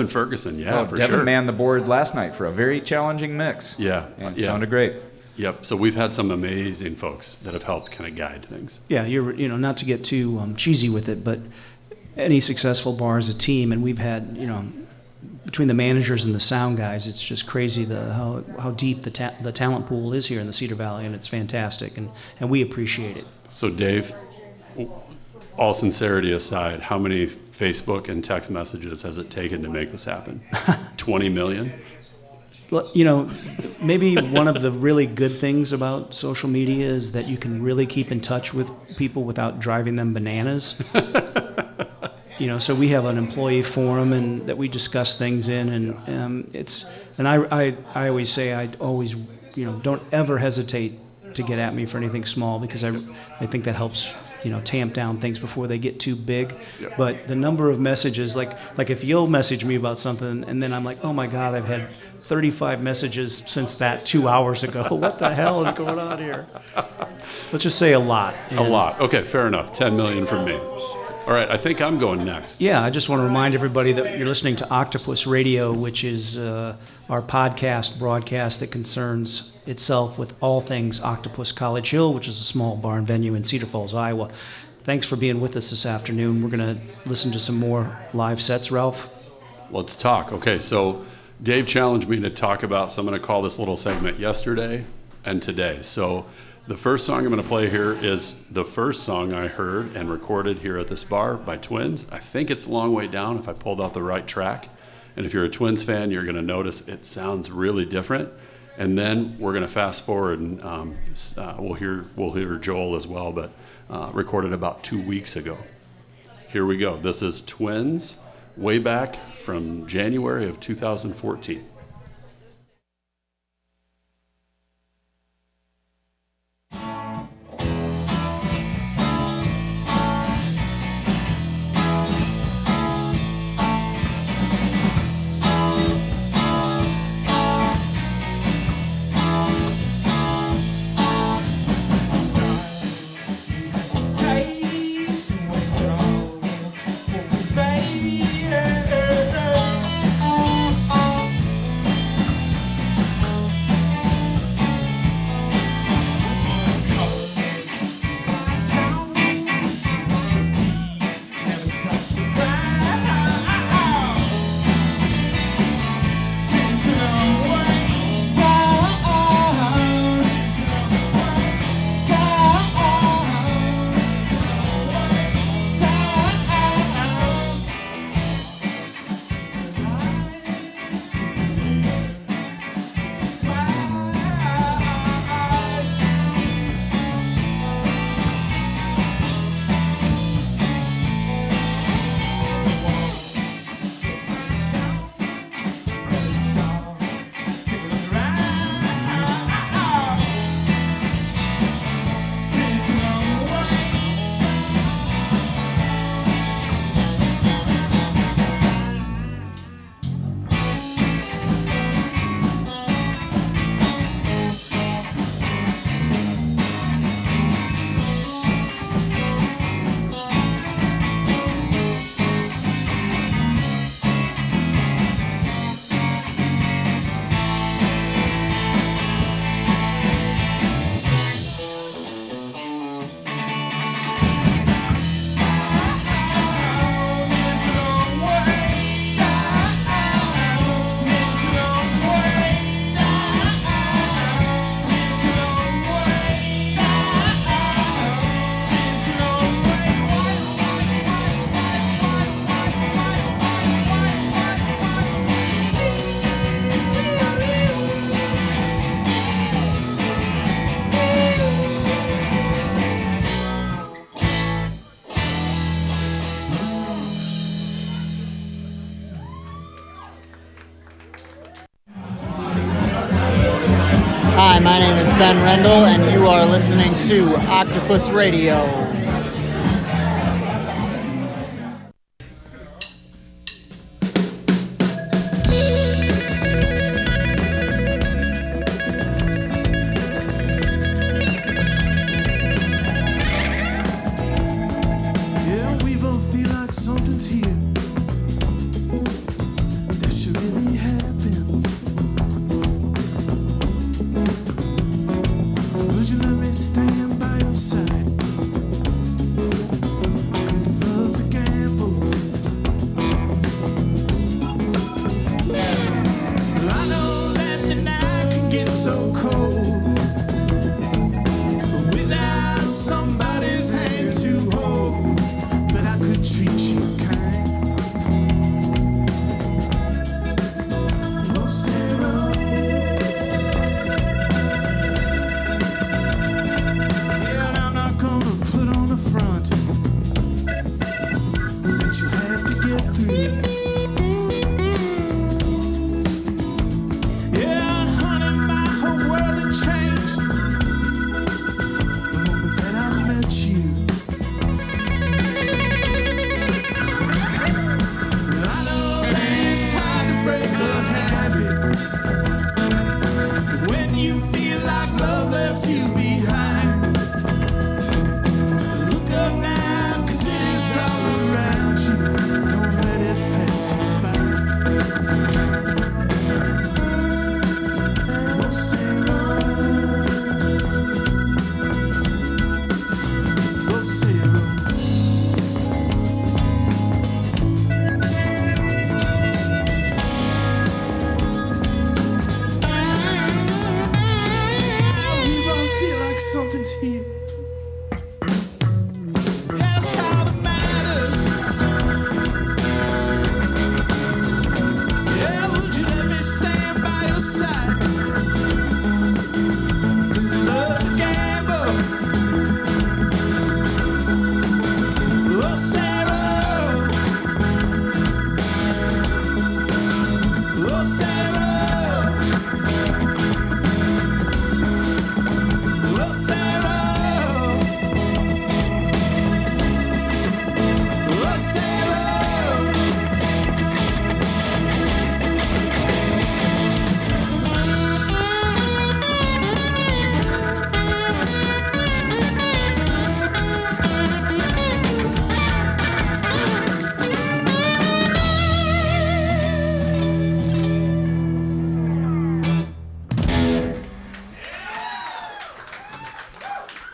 Ferguson, for Devin sure. manned the board last night for a very challenging mix. Yeah, And yeah. sounded great. Yep. So we've had some amazing folks that have helped kind of guide things. Yeah, you're not to get too cheesy with it, but any successful bar is a team, and we've had between the managers and the sound guys, it's just crazy how deep the talent pool is here in the Cedar Valley, and it's fantastic, and we appreciate it. So Dave, all sincerity aside, how many Facebook and text messages has it taken to make this happen? 20 million? Maybe one of the really good things about social media is that you can really keep in touch with people without driving them bananas. So we have an employee forum and that we discuss things in, and I always say I always don't ever hesitate to get at me for anything small because I think that helps tamp down things before they get too big. Yep. But the number of messages, like if you'll message me about something and then I'm like, oh my God, I've had 35 messages since that 2 hours ago. What the hell is going on here? Let's just say a lot. A lot. Okay, fair enough. 10 million from me. All right, I think I'm going next. Yeah, I just want to remind everybody that you're listening to Octopus Radio, which is our podcast broadcast that concerns itself with all things Octopus College Hill, which is a small bar and venue in Cedar Falls, Iowa. Thanks for being with us this afternoon. We're going to listen to some more live sets, Ralph. Let's talk. Okay, so Dave challenged me to talk about, so I'm going to call this little segment Yesterday and Today. So the first song I'm going to play here is the first song I heard and recorded here at this bar by Twins. I think it's Long Way Down if I pulled out the right track. And if you're a Twins fan, you're going to notice it sounds really different. And then we're going to fast forward and we'll hear Joel as well, but recorded about 2 weeks ago. Here we go. This is Twins, way back from January of 2014. Ben Rendell, and you are listening to Octopus Radio. Yeah, we both feel like something's here. That should really happen. Would you let me stand by your side? 'Cause love's a gamble. I know that the night can get so cold without somebody's hand to hold. But I could treat you kind. Oh, Sarah. Yeah, and I'm not gonna put on the front that you have to get through. Yeah, and honey, my whole world had changed the moment that I met you. I know that it's hard to break the habit when you feel like love left you behind. Look up now, 'cause it is all around you. Don't let it pass you by. Oh, Sarah. Oh, Sarah. We both feel like something's here. That's all that matters. Yeah, would you let me stand by your side? 'Cause love's a gamble. Oh, Sarah. Oh, Sarah. Oh, Sarah. Oh, Sarah.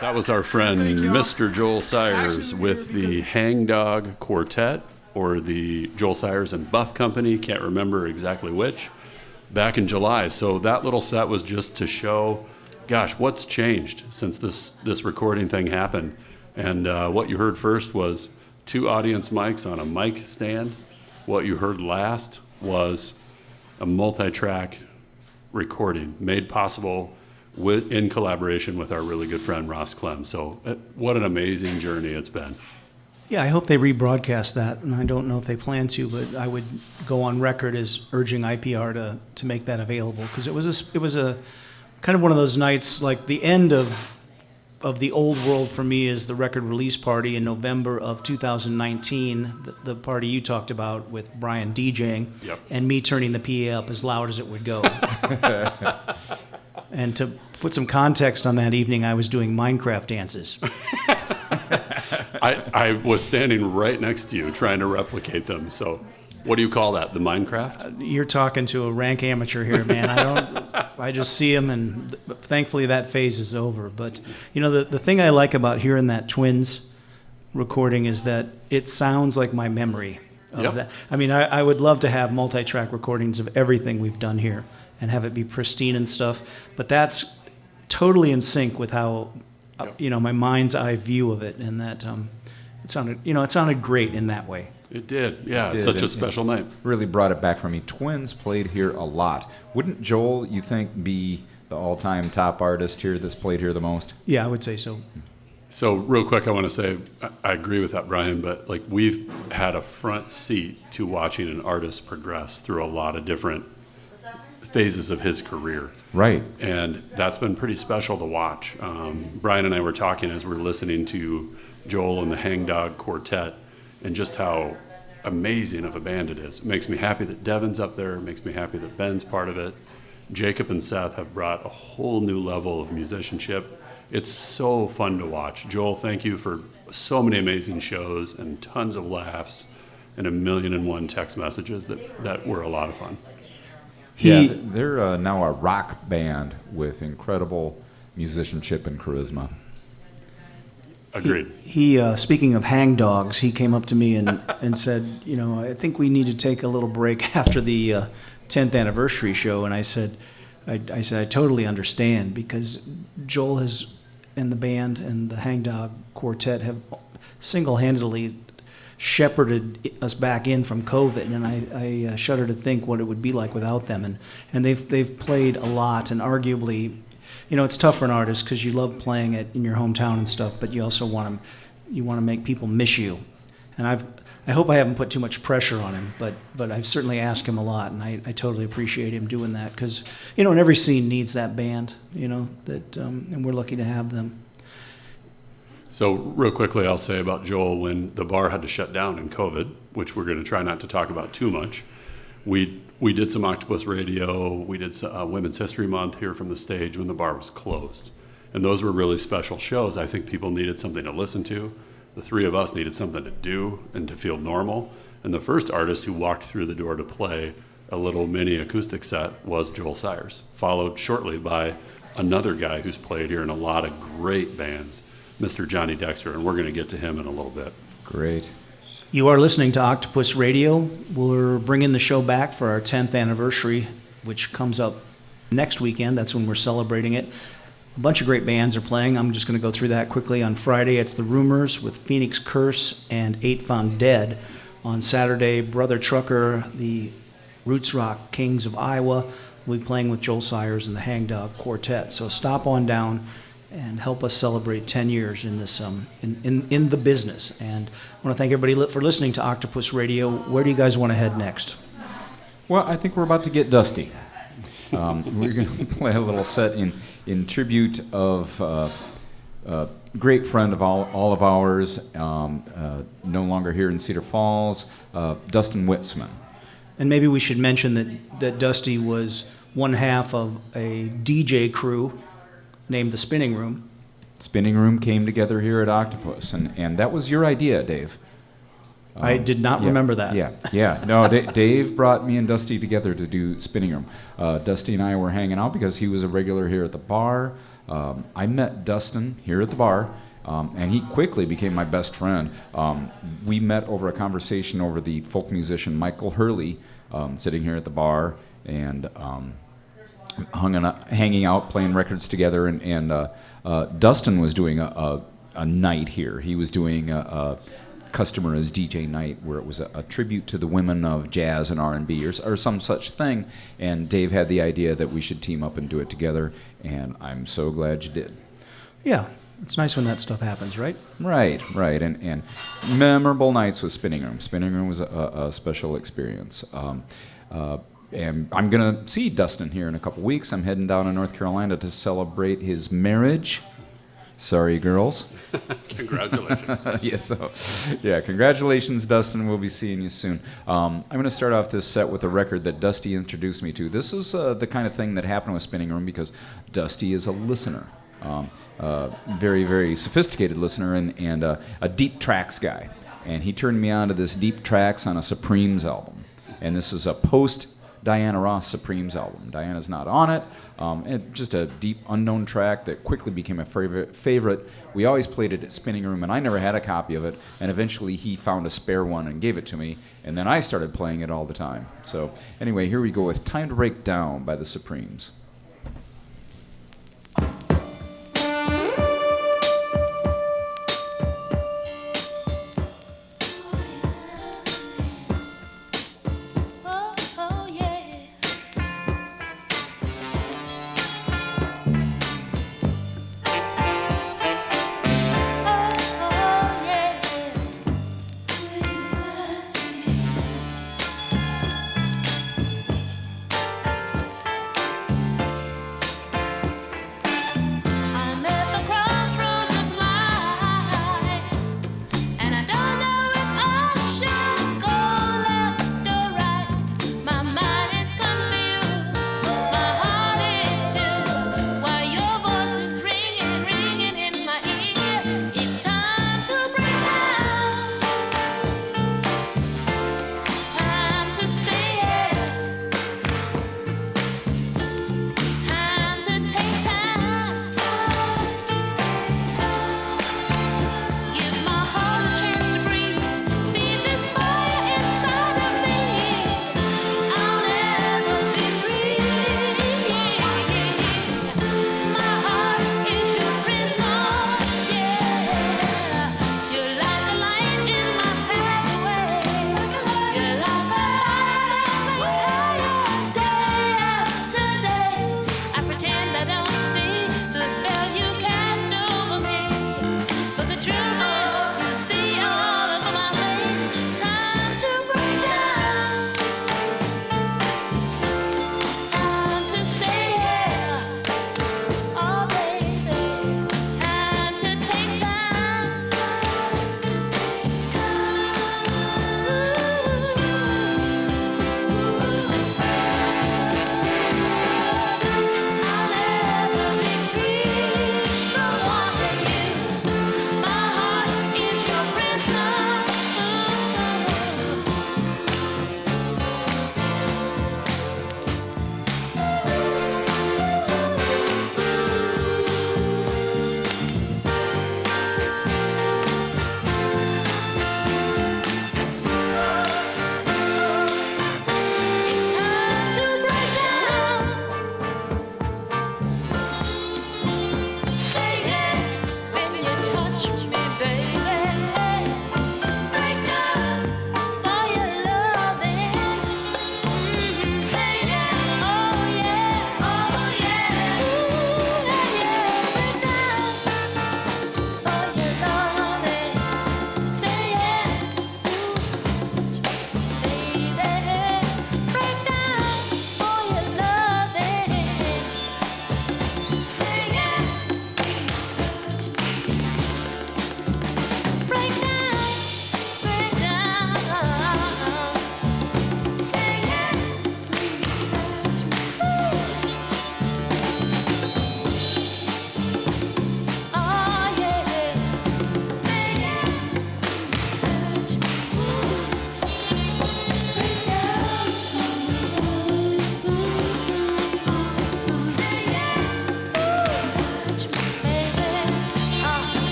That was our friend Mr. Joel Sayers with the Hangdog Quartet, or the Joel Sayers and Buff Company, can't remember exactly which, back in July. So that little set was just to show, gosh, what's changed since this recording thing happened. And what you heard first was 2 audience mics on a mic stand. What you heard last was a multi-track recording made possible in collaboration with our really good friend Ross Clem. So what an amazing journey it's been. Yeah, I hope they rebroadcast that, and I don't know if they plan to, but I would go on record as urging IPR to make that available, because it was a kind of one of those nights, like the end of the old world for me is the record release party in November of 2019, the party you talked about with Brian DJing, Yep. and me turning the PA up as loud as it would go. And to put some context on that evening, I was doing Minecraft dances. I was standing right next to you trying to replicate them. So what do you call that, the Minecraft? You're talking to a rank amateur here, man. I just see him, and thankfully that phase is over. But, you know, the thing I like about hearing that Twins recording is that it sounds like my memory of Yep. that. I mean, I would love to have multi-track recordings of everything we've done here and have it be pristine and stuff. But that's totally in sync with how, you know, my mind's eye view of it, and that it sounded great in that way. It did, yeah. It It's did, such a and special night. Really brought it back for me. Twins played here a lot. Wouldn't Joel, you think, be the all-time top artist here that's played here the most? Yeah, I would say so. So real quick, I want to say I agree with that, Brian, but like we've had a front seat to watching an artist progress through a lot of different phases of his career. Right. And that's been pretty special to watch. Brian and I were talking as we were listening to Joel and the Hangdog Quartet, and just how amazing of a band it is. It makes me happy that Devin's up there. It makes me happy that Ben's part of it. Jacob and Seth have brought a whole new level of musicianship. It's so fun to watch. Joel, thank you for so many amazing shows and tons of laughs and 1,000,001 text messages that were a lot of fun. They're now a rock band with incredible musicianship and charisma. Agreed. He speaking of hangdogs, he came up to me and said, I think we need to take a little break after the 10th anniversary show. And I said, I totally understand, because Joel and the band and the Hangdog Quartet have single-handedly shepherded us back in from COVID, and I shudder to think what it would be like without them. And they've played a lot, and arguably, it's tough for an artist because you love playing it in your hometown and stuff, but you also want to make people miss you. And I hope I haven't put too much pressure on him, but I've certainly asked him a lot, and I totally appreciate him doing that, because and every scene needs that band, and we're lucky to have them. So real quickly, I'll say about Joel, when the bar had to shut down in COVID, which we're going to try not to talk about too much, we did some Octopus Radio, we did some, Women's History Month here from the stage when the bar was closed. And those were really special shows. I think people needed something to listen to. The three of us needed something to do and to feel normal. And the first artist who walked through the door to play a little mini acoustic set was Joel Sayers, followed shortly by another guy who's played here in a lot of great bands, Mr. Johnny Dexter, and we're going to get to him in a little bit. Great. You are listening to Octopus Radio. We're bringing the show back for our 10th anniversary, which comes up next weekend. That's when we're celebrating it. A bunch of great bands are playing. I'm just going to go through that quickly. On Friday, it's The Rumors with Phoenix Curse and Eight Found Dead. On Saturday, Brother Trucker, the Roots Rock Kings of Iowa, will be playing with Joel Sayers and the Hangdog Quartet. So stop on down and help us celebrate 10 years in this in the business. And I want to thank everybody for listening to Octopus Radio. Where do you guys want to head next? Well, I think we're about to get dusty. We're going to play a little set in tribute of a great friend of all of ours, no longer here in Cedar Falls, Dustin Witzman. And maybe we should mention that Dusty was one half of a DJ crew named the Spinning Room. Spinning Room came together here at Octopus, and that was your idea, Dave. I did not remember that. Yeah. No, Dave brought me and Dusty together to do Spinning Room. Dusty and I were hanging out because he was a regular here at the bar. I met Dustin here at the bar, and he quickly became my best friend. We met over a conversation over the folk musician Michael Hurley, sitting here at the bar, and hanging out, playing records together, and Dustin was doing a night here. He was doing a customer as DJ night, where it was a tribute to the women of jazz and R&B or some such thing, and Dave had the idea that we should team up and do it together, and I'm so glad you did. Yeah, it's nice when that stuff happens, right? Right, and memorable nights with Spinning Room. Spinning Room was a special experience. And I'm going to see Dustin here in a couple weeks. I'm heading down to North Carolina to celebrate his marriage. Sorry, girls. Congratulations. Congratulations, Dustin. We'll be seeing you soon. I'm going to start off this set with a record that Dusty introduced me to. This is the kind of thing that happened with Spinning Room because Dusty is a listener. Very, very sophisticated listener and a deep tracks guy. And he turned me on to this deep tracks on a Supremes album. And this is a post-Diana Ross Supremes album. Diana's not on it. Just a deep, unknown track that quickly became a favorite. We always played it at Spinning Room, and I never had a copy of it. And eventually he found a spare one and gave it to me. And then I started playing it all the time. So anyway, here we go with Time to Break Down by the Supremes.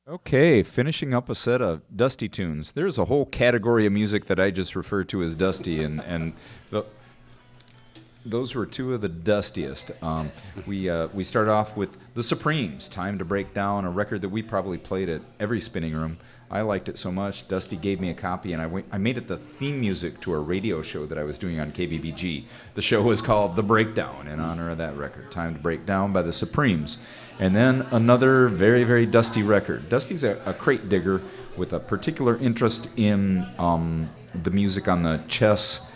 Okay, finishing up a set of Dusty tunes. There's a whole category of music that I just refer to as Dusty, and those were two of the dustiest. We start off with The Supremes, Time to Break Down, a record that we probably played at every spinning room. I liked it so much, Dusty gave me a copy, and I made it the theme music to a radio show that I was doing on KBBG. The show was called The Breakdown, in honor of that record, Time to Break Down by The Supremes. And then another very, very Dusty record. Dusty's a crate digger with a particular interest in the music on the Chess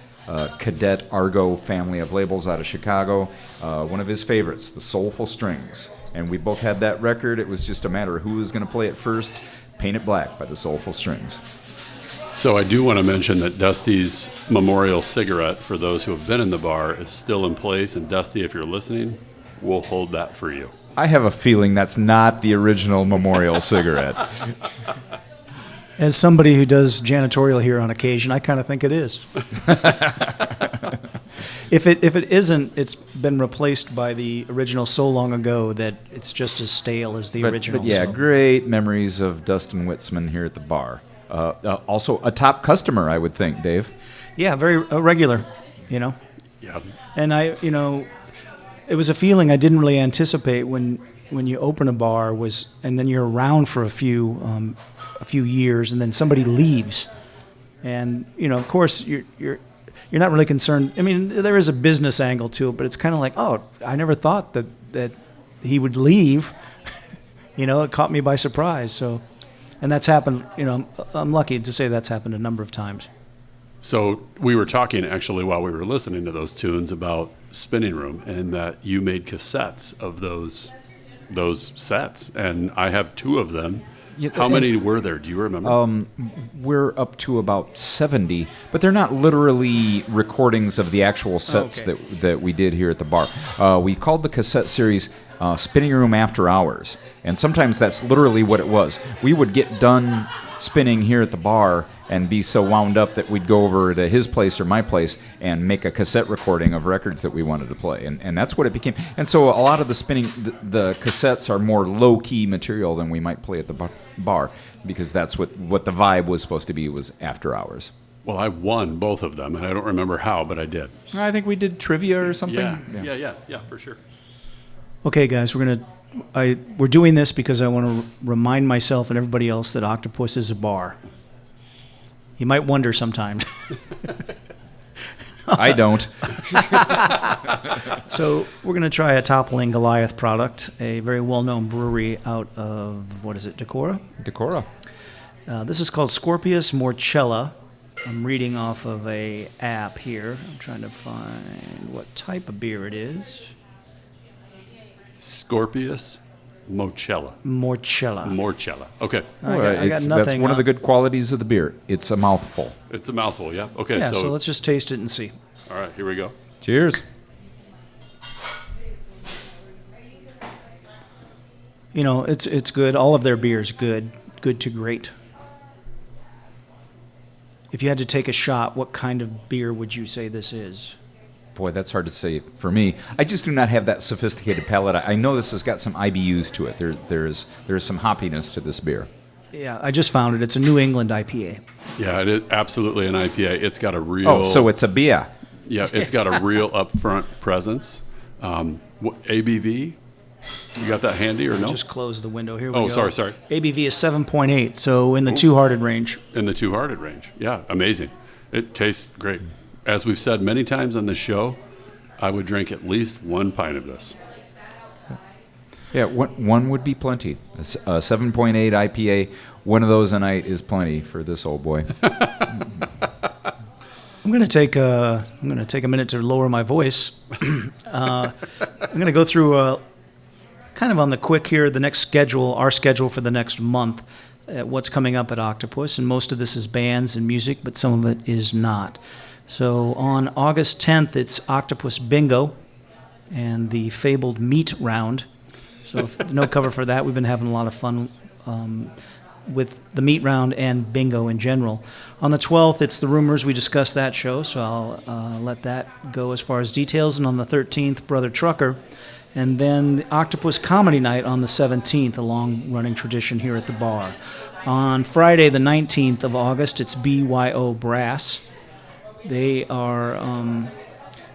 Cadet Argo family of labels out of Chicago. One of his favorites, the Soulful Strings. And we both had that record. It was just a matter of who was going to play it first. Paint It Black by the Soulful Strings. So I do want to mention that Dusty's memorial cigarette, for those who have been in the bar, is still in place. And Dusty, if you're listening, we'll hold that for you. I have a feeling that's not the original memorial cigarette. As somebody who does janitorial here on occasion, I kind of think it is. If it isn't, it's been replaced by the original so long ago that it's just as stale as the original. But yeah, so. Great memories of Dustin Witzman here at the bar. Also a top customer, I would think, Dave. Yeah, very regular, Yeah. And it was a feeling I didn't really anticipate when you open a bar and then you're around for a few years, and then somebody leaves, and of course you're not really concerned. I mean, there is a business angle to it, but it's kind of like, oh, I never thought that he would leave. It caught me by surprise. So, and that's happened. I'm lucky to say that's happened a number of times. So we were talking actually while we were listening to those tunes about Spinning Room, and that you made cassettes of those sets, and I have 2 of them. Yeah, how many were there? Do you remember? We're up to about 70, but they're not literally recordings of the actual sets that we did here at the bar. We called the cassette series Spinning Room After Hours, and sometimes that's literally what it was. We would get done spinning here at the bar and be so wound up that we'd go over to his place or my place and make a cassette recording of records that we wanted to play. And that's what it became. And so a lot of the spinning, the cassettes are more low-key material than we might play at the bar, because that's what the vibe was supposed to be, was after hours. Well, I won both of them, and I don't remember how, but I did. I think we did trivia or something. Yeah, for sure. Okay, guys, we're doing this because I want to remind myself and everybody else that Octopus is a bar. You might wonder sometimes. I don't. So we're going to try a Toppling Goliath product, a very well-known brewery out of, Decorah? Decorah. This is called Scorpius Morchella. I'm reading off of a app here. I'm trying to find what type of beer it is. Scorpius Morchella. Okay. I got nothing. That's one of the good qualities of the beer. It's a mouthful. It's a mouthful, yeah. Okay, yeah, so let's just taste it and see. All right, here we go. Cheers. It's good. All of their beer's good to great. If you had to take a shot, what kind of beer would you say this is? Boy, that's hard to say for me. I just do not have that sophisticated palate. I know this has got some IBUs to it. There's some hoppiness to this beer. Yeah, I just found it. It's a New England IPA. Yeah, it is absolutely an IPA. It's got a real... Oh, so it's a beer. Yeah, it's got a real upfront presence. ABV? You got that handy or no? Just close the window. Here we go. Oh, sorry. ABV is 7.8, so in the two-hearted range. In the two-hearted range. Yeah, amazing. It tastes great. As we've said many times on this show, I would drink at least 1 pint of this. Yeah, one would be plenty. A 7.8 IPA, one of those a night is plenty for this old boy. I'm going to take a minute to lower my voice. I'm going to go through kind of on the quick here our schedule for the next month, what's coming up at Octopus, and most of this is bands and music, but some of it is not. So on August 10th, it's Octopus Bingo and the fabled Meat Round. So no cover for that. We've been having a lot of fun with the Meat Round and Bingo in general. On the 12th, it's The Rumors. We discussed that show, so I'll let that go as far as details. And on the 13th, Brother Trucker. And then the Octopus Comedy Night on the 17th, a long-running tradition here at the bar. On Friday, the 19th of August, it's BYO Brass. They are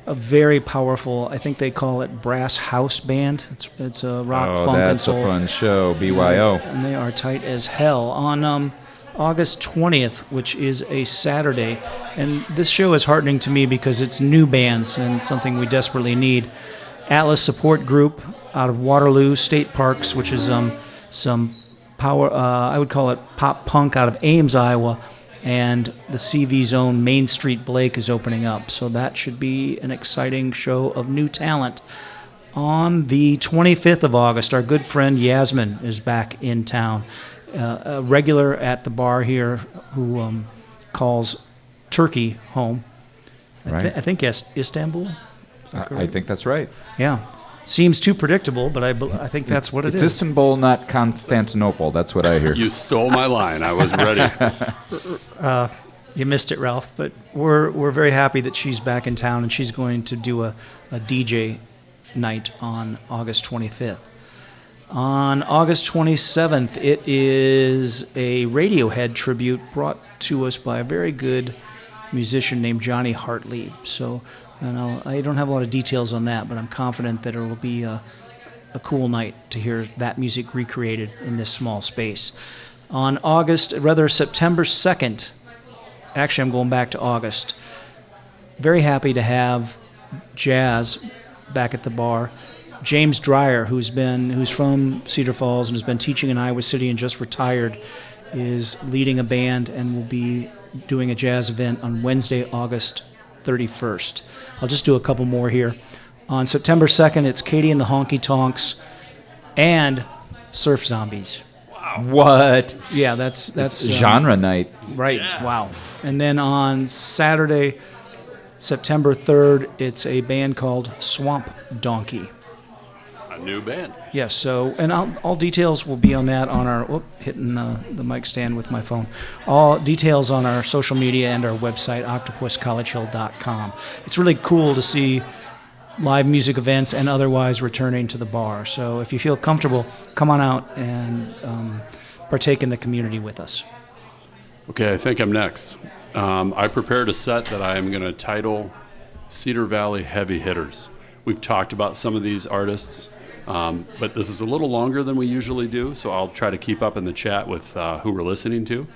a very powerful, I think they call it brass house band. It's a rock, funk, and soul. Oh, that's a fun show, BYO. And they are tight as hell. On August 20th, which is a Saturday, and this show is heartening to me because it's new bands and something we desperately need. Atlas Support Group out of Waterloo State Parks, which is some power, I would call it pop punk out of Ames, Iowa, and the CV Zone Main Street Blake is opening up. So that should be an exciting show of new talent. On the 25th of August, our good friend Yasmin is back in town, a regular at the bar here who calls Turkey home. Right. I think yes, Istanbul. I think that's right. Yeah. Seems too predictable, but I think that's what it is. It's Istanbul, not Constantinople. That's what I hear. You stole my line. I was ready. You missed it, Ralph. But we're very happy that she's back in town, and she's going to do a DJ night on August 25th. On August 27th, it is a Radiohead tribute brought to us by a very good musician named Johnny Hartley. So, I don't have a lot of details on that, but I'm confident that it will be a cool night to hear that music recreated in this small space. On September 2nd, actually I'm going back to August, very happy to have jazz back at the bar. James Dreyer, who's from Cedar Falls and has been teaching in Iowa City and just retired, is leading a band and will be doing a jazz event on Wednesday, August 31st. I'll just do a couple more here. On September 2nd, it's Katie and the Honky Tonks and Surf Zombies. Wow. What? Yeah, that's genre night. Right. Yeah. Wow. And then on Saturday, September 3rd, it's a band called Swamp Donkey. A new band. Yes. So, and all details will be on that on our hitting the mic stand with my phone. All details on our social media and our website, octopuscollegehill.com. It's really cool to see live music events and otherwise returning to the bar. So, if you feel comfortable, come on out and partake in the community with us. Okay, I think I'm next. I prepared a set that I am going to title Cedar Valley Heavy Hitters. We've talked about some of these artists. But this is a little longer than we usually do, so I'll try to keep up in the chat with who we're listening to.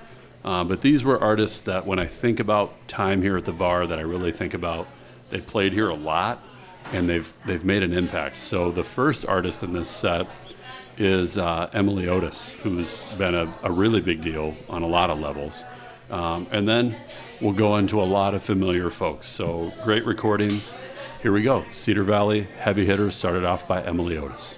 But these were artists that when I think about time here at the bar that I really think about, they played here a lot, and they've made an impact. So the first artist in this set is Emily Otis, who's been a really big deal on a lot of levels. And then we'll go into a lot of familiar folks. So great recordings. Here we go. Cedar Valley Heavy Hitters, started off by Emily Otis.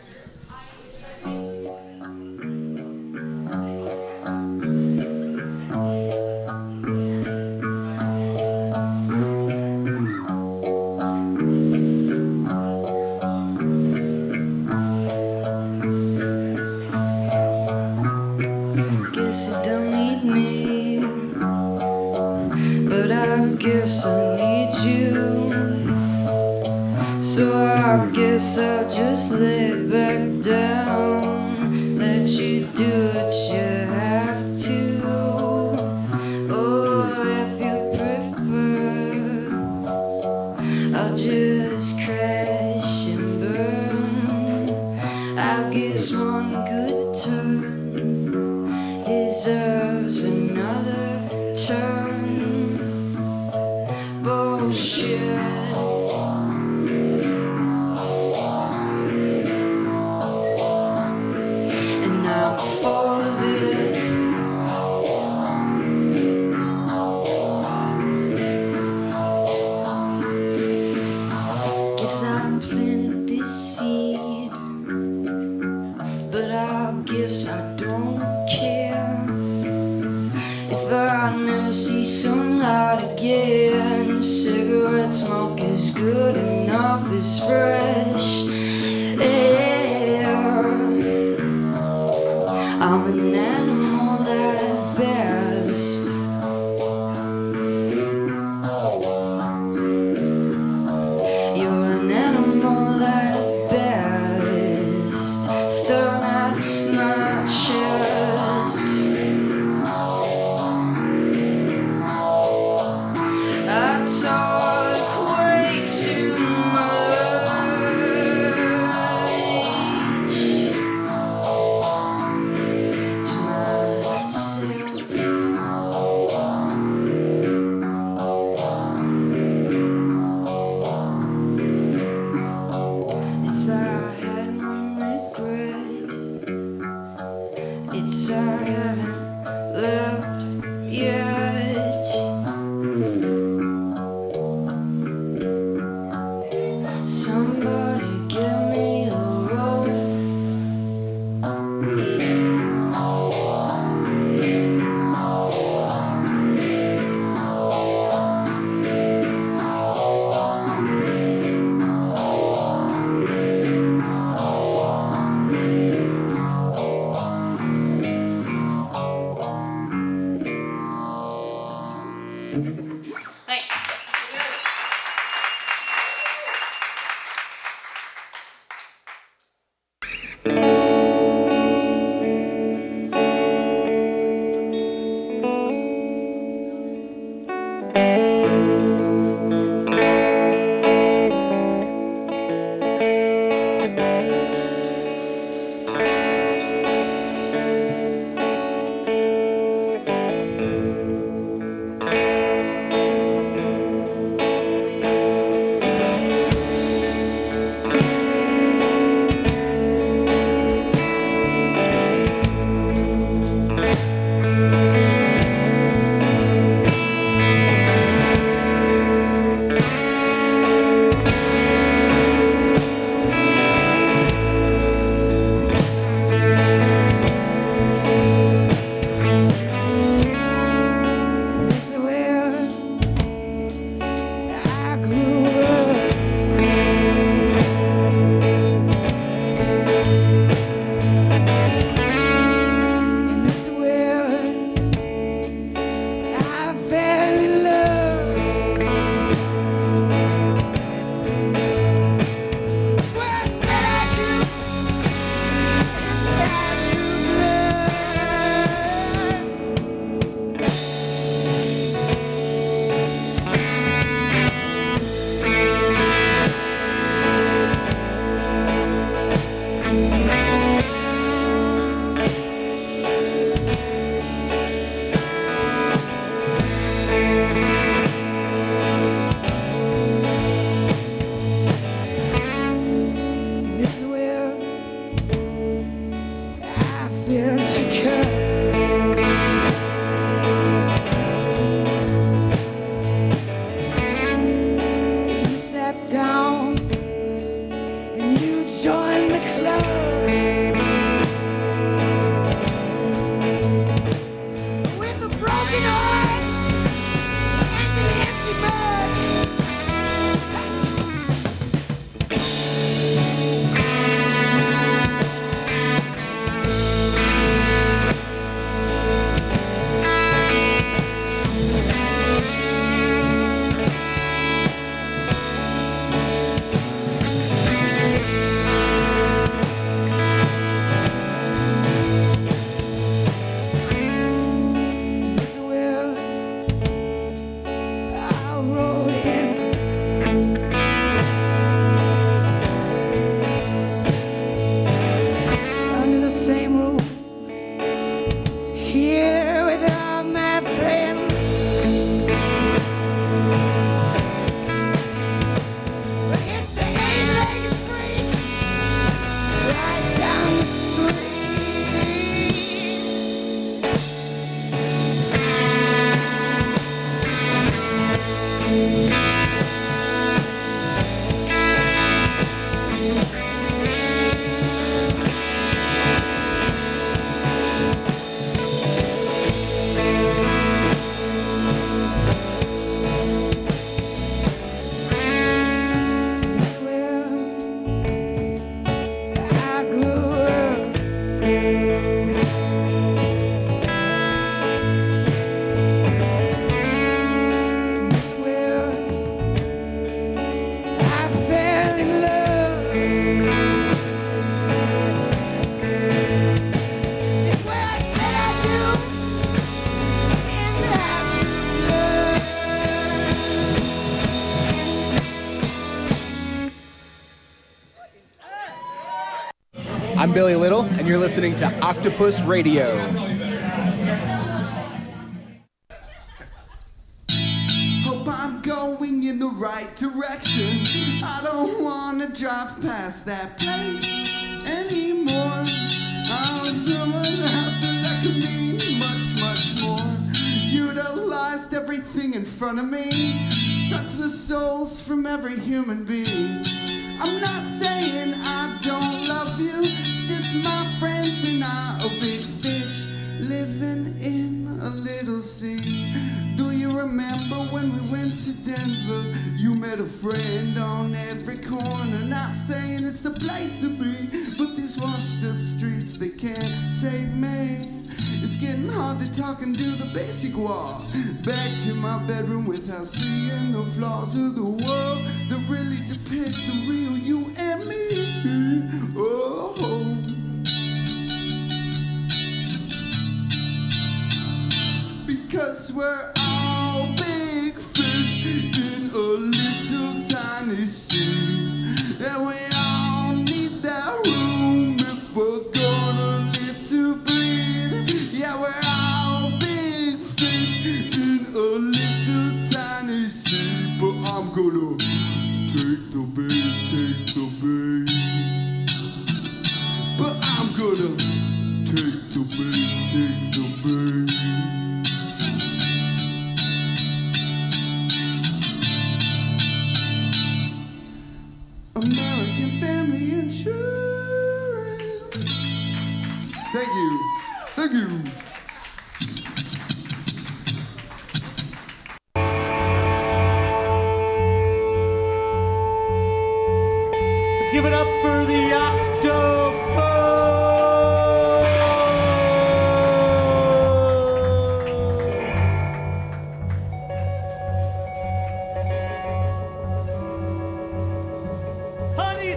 Guess you don't need me, but I guess I need you. So I guess I'll just lay back down, let you do what you have to. Or if you prefer, I'll just crash and burn. I guess one good turn deserves another turn. Bullshit. Again, cigarette smoke is good enough, it's fresh air. I'm an animal at best. You're an animal at best. chest. I talk way too much to myself. If I had one regret, it's I haven't lived yet. Somebody give me a rope. Thanks. This is where I grew up. And this is where I fell in love. It's where I said I do true blood. And this is where I feel secure. You sat down and you joined the club. With a broken heart and an empty mug. I'm Billy Little, and you're listening to Octopus Radio. Hope I'm going in the right direction. I don't wanna drive past that place anymore. I was growing out there that could mean much, much more. Utilized everything in front of me, sucked the souls from every human being. I'm not saying I don't love you, it's just my friends and I are big fish living in a little sea. Do you remember when we went to Denver? You met a friend on every corner. Not saying it's the place to be, but these washed up streets, they can't save me. It's getting hard to talk and do the basic walk. Back to my bedroom without seeing the flaws of the world that really depict the real you and me. Oh. Because we're all big fish in a little tiny sea, and we all need that room if we're gonna live to breathe. Yeah, we're all big fish in a little tiny sea, but I'm gonna take the bait, take the bait. But I'm gonna take the bait, take the bait. American Family Insurance. Thank you. Thank you. Let's give it up for the Octopus. Honey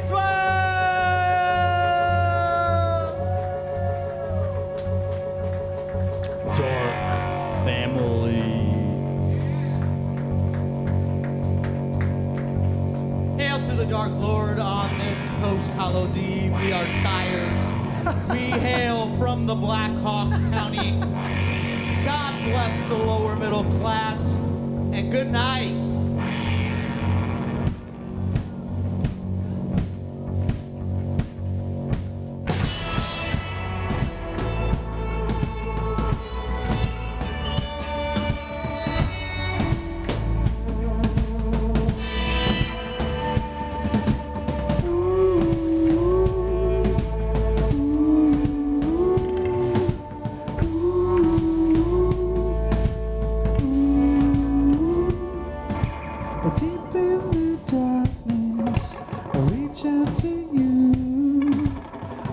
Dark Family. Hail to the Dark Lord on this post-Hallows Eve. We are sires. We hail from the Black Hawk County. God bless the lower middle class, and good night. Deep in the darkness, I reach out to you.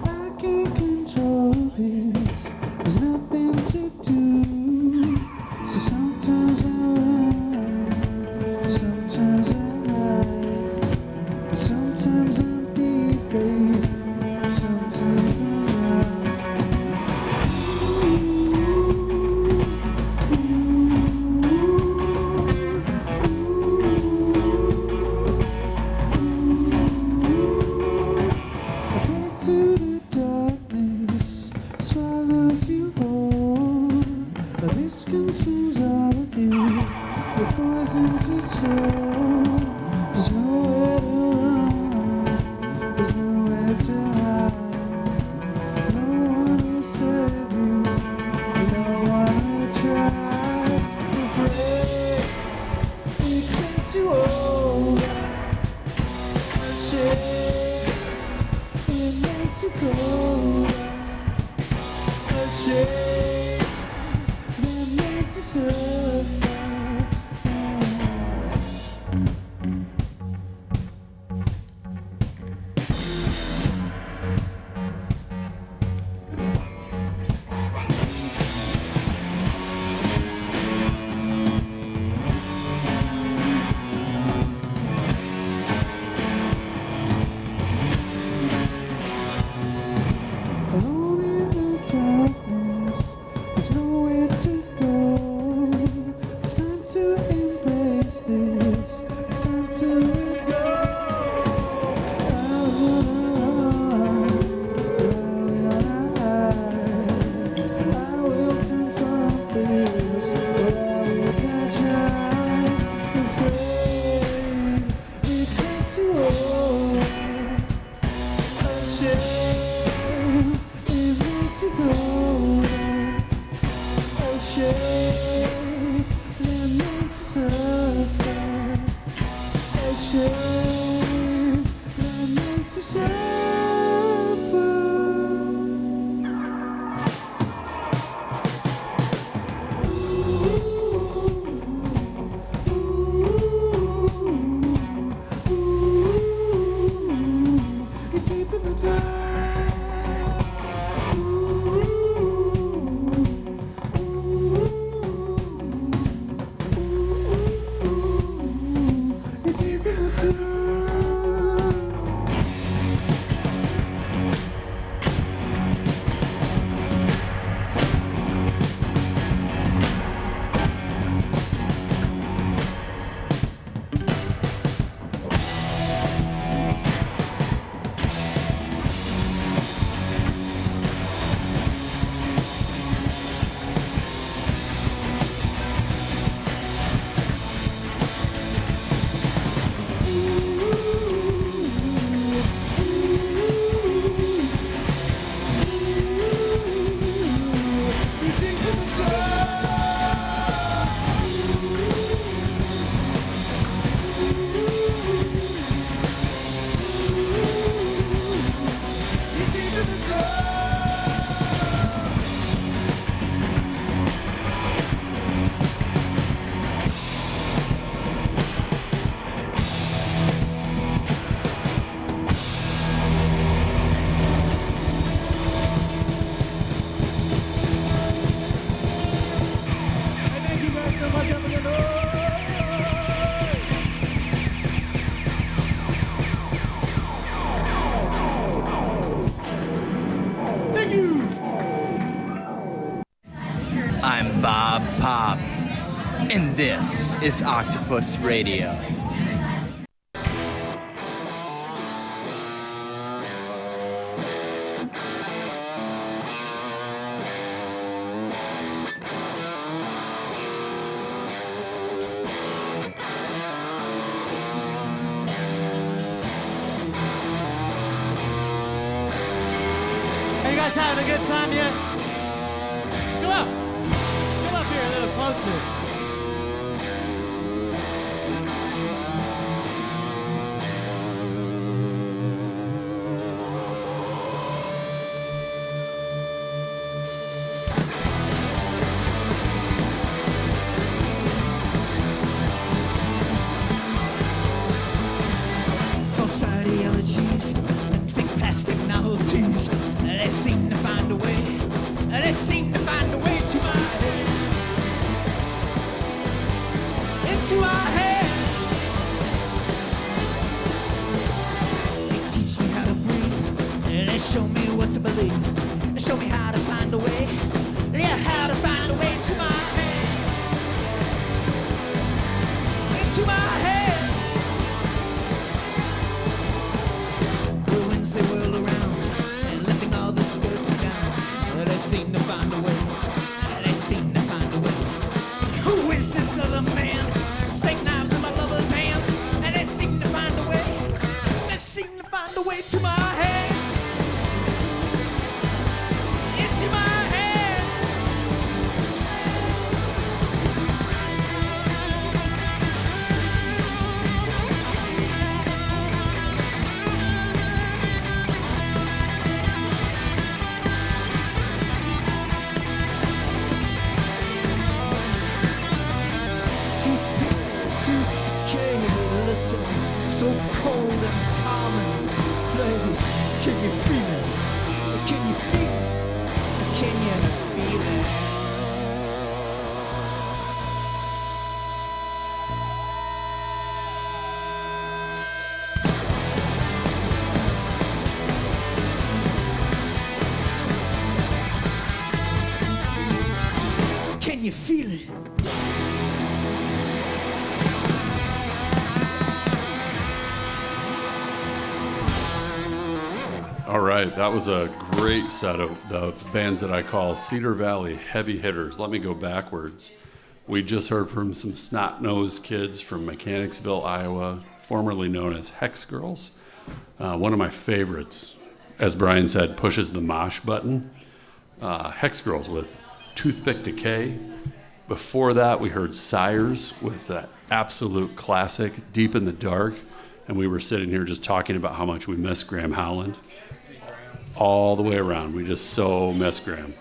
I can't control this, there's nothing to do. So sometimes I run, sometimes I hide. Sometimes I'm deep crazy, sometimes I run. To the darkness, swallows you whole. This consumes all of you, it poisons your soul. There's nowhere to run, there's nowhere to hide. No one will save you, no one will try. Afraid it takes you over. Shame it makes you cold. A shame that makes you suffer. Alone in the darkness, there's nowhere to go. I'm Bob Pop, and this is Octopus Radio. Are you guys having a good time yet? Come up. Come up here a little closer. False ideologies and fake plastic novelties. They seem to find a way. They seem to find a way to my head. Into my head. They teach me how to breathe. And they show me what to believe. They show me how to find a way. Yeah, how to find a way to my head. Into my head. Ruins the world around and lifting all the skirts and gowns. They seem to find a way. They seem to find a way. Who is this other man? Steak knives in my lover's hands. And they seem to find a way. They seem to find a way to my head. Into my head. Tooth decay, listen, so cold and commonplace. Can you feel it? Can you feel it? Can you feel it? Can you feel it? All right, that was a great set of bands that I call Cedar Valley heavy hitters. Let me go backwards. We just heard from some snot-nosed kids from Mechanicsville, Iowa, formerly known as Hex Girls. One of my favorites, as Brian said, pushes the mosh button. Hex Girls with Toothpick Decay. Before that, we heard Sires with that absolute classic, Deep in the Dark. And we were sitting here just talking about how much we miss Graham Howland. All the way around, we just so miss Graham.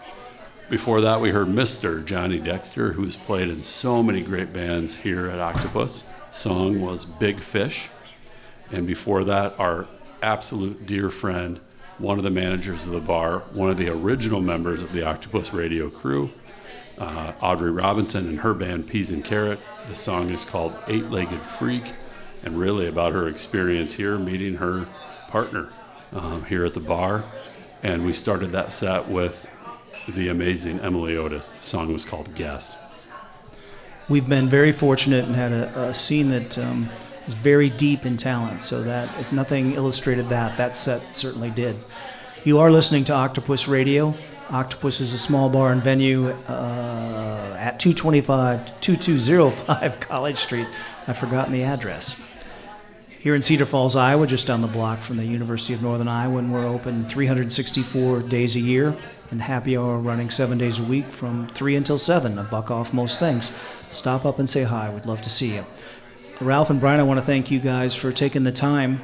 Before that, we heard Mr. Johnny Dexter, who's played in so many great bands here at Octopus. Song was Big Fish. And before that, our absolute dear friend, one of the managers of the bar, one of the original members of the Octopus Radio crew, Audrey Robinson and her band Peas and Carrot. The song is called Eight-Legged Freak, and really about her experience here, meeting her partner here at the bar. And we started that set with the amazing Emily Otis. The song was called Guess. We've been very fortunate and had a scene that is very deep in talent, so that if nothing illustrated that set certainly did. You are listening to Octopus Radio. Octopus is a small bar and venue at 2205 College Street. I've forgotten the address. Here in Cedar Falls, Iowa, just down the block from the University of Northern Iowa, and we're open 364 days a year, and happy hour running 7 days a week from 3 until 7, a buck off most things. Stop up and say hi. We'd love to see you. Ralph and Brian, I want to thank you guys for taking the time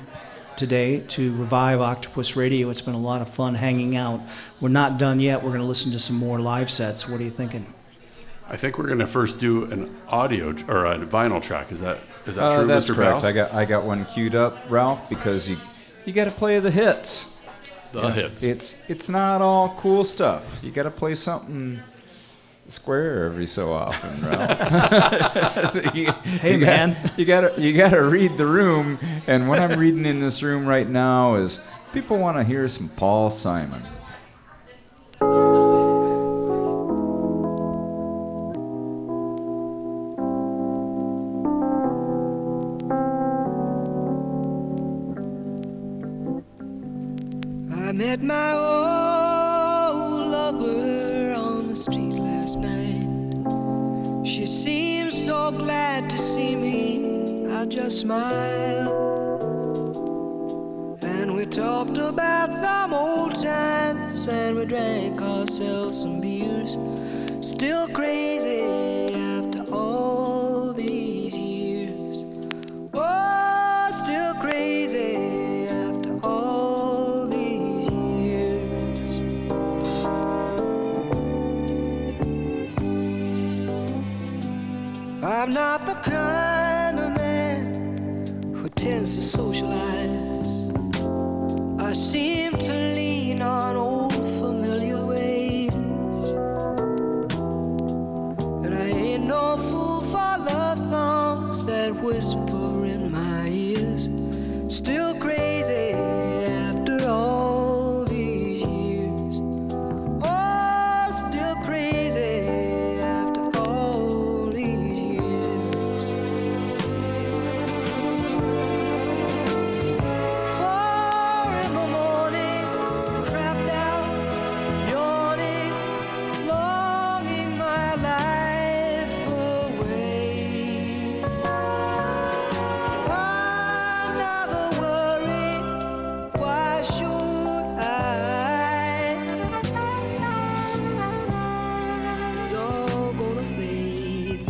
today to revive Octopus Radio. It's been a lot of fun hanging out. We're not done yet. We're going to listen to some more live sets. What are you thinking? I think we're going to first do an audio or a vinyl track. Is that true, that's Mr. correct. Krause? I got one queued up, Ralph, because you got to play the hits. Hits. It's not all cool stuff. You got to play something square every so often, Ralph. Hey, man. You gotta read the room, and what I'm reading in this room right now is people want to hear some Paul Simon. met my old lover on the street last night. She seemed so glad to see me, I just smiled. And we talked about some old times, and we drank ourselves some beers. Still crazy after all these years. Oh, still crazy after all these years. I'm not the kind of man who tends to socialize. I seem to lean on old familiar ways, and I ain't no fool for love songs that whisper in my ears. Still crazy after all these years. Oh, still crazy after all these years. Four in the morning, crapped out, yawning, longing my life away. I never worry, why should I? It's all gonna fade.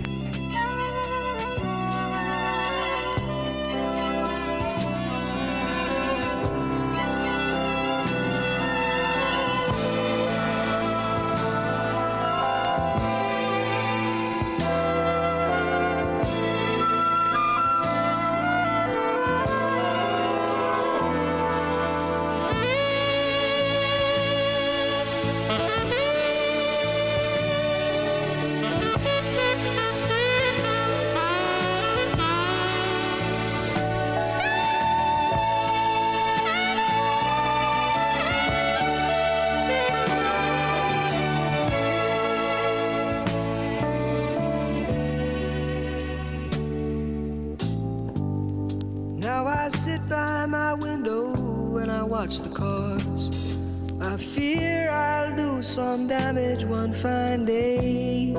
Now I sit by my window and I watch the cars. I fear I'll do some damage one fine day,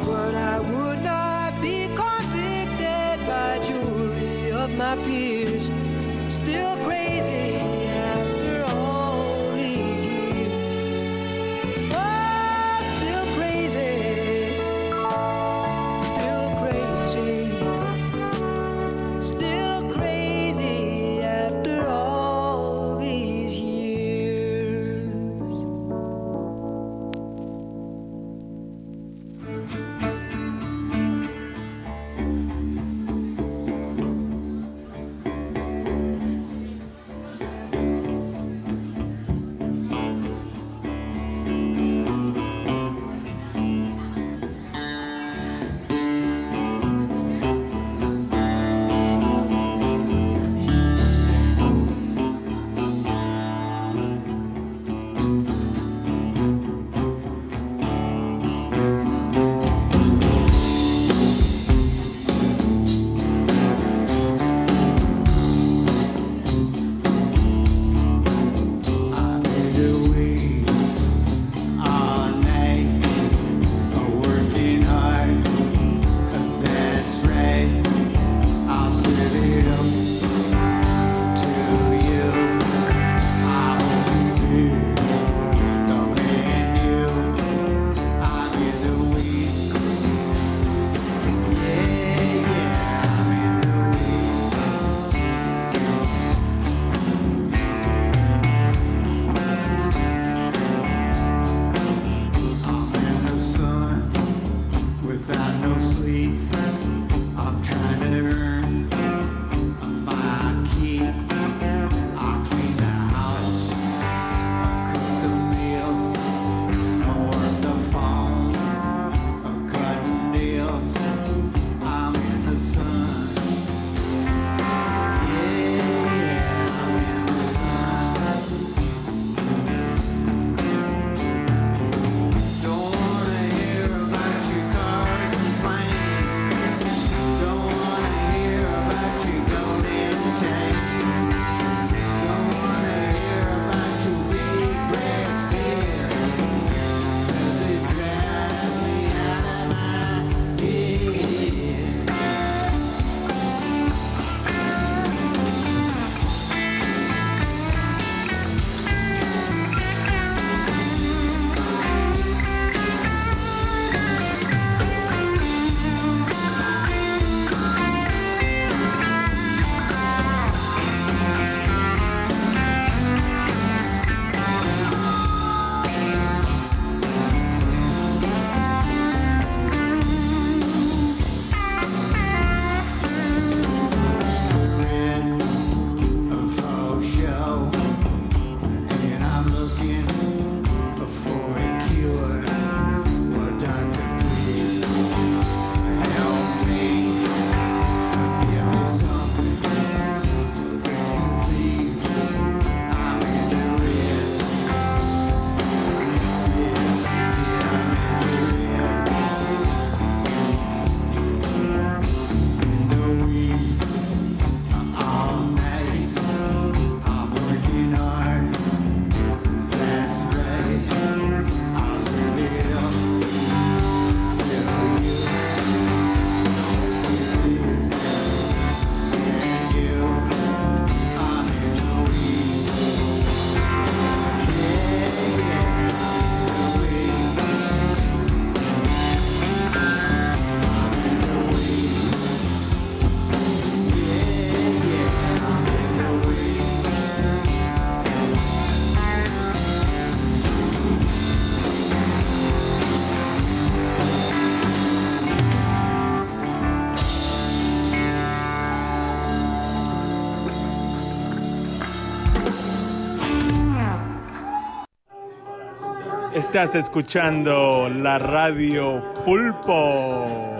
but I would not be convicted by jury of my peers. Still crazy after all these years. Oh, still crazy, still crazy. Still crazy after all these years. Estás escuchando la Radio Pulpo.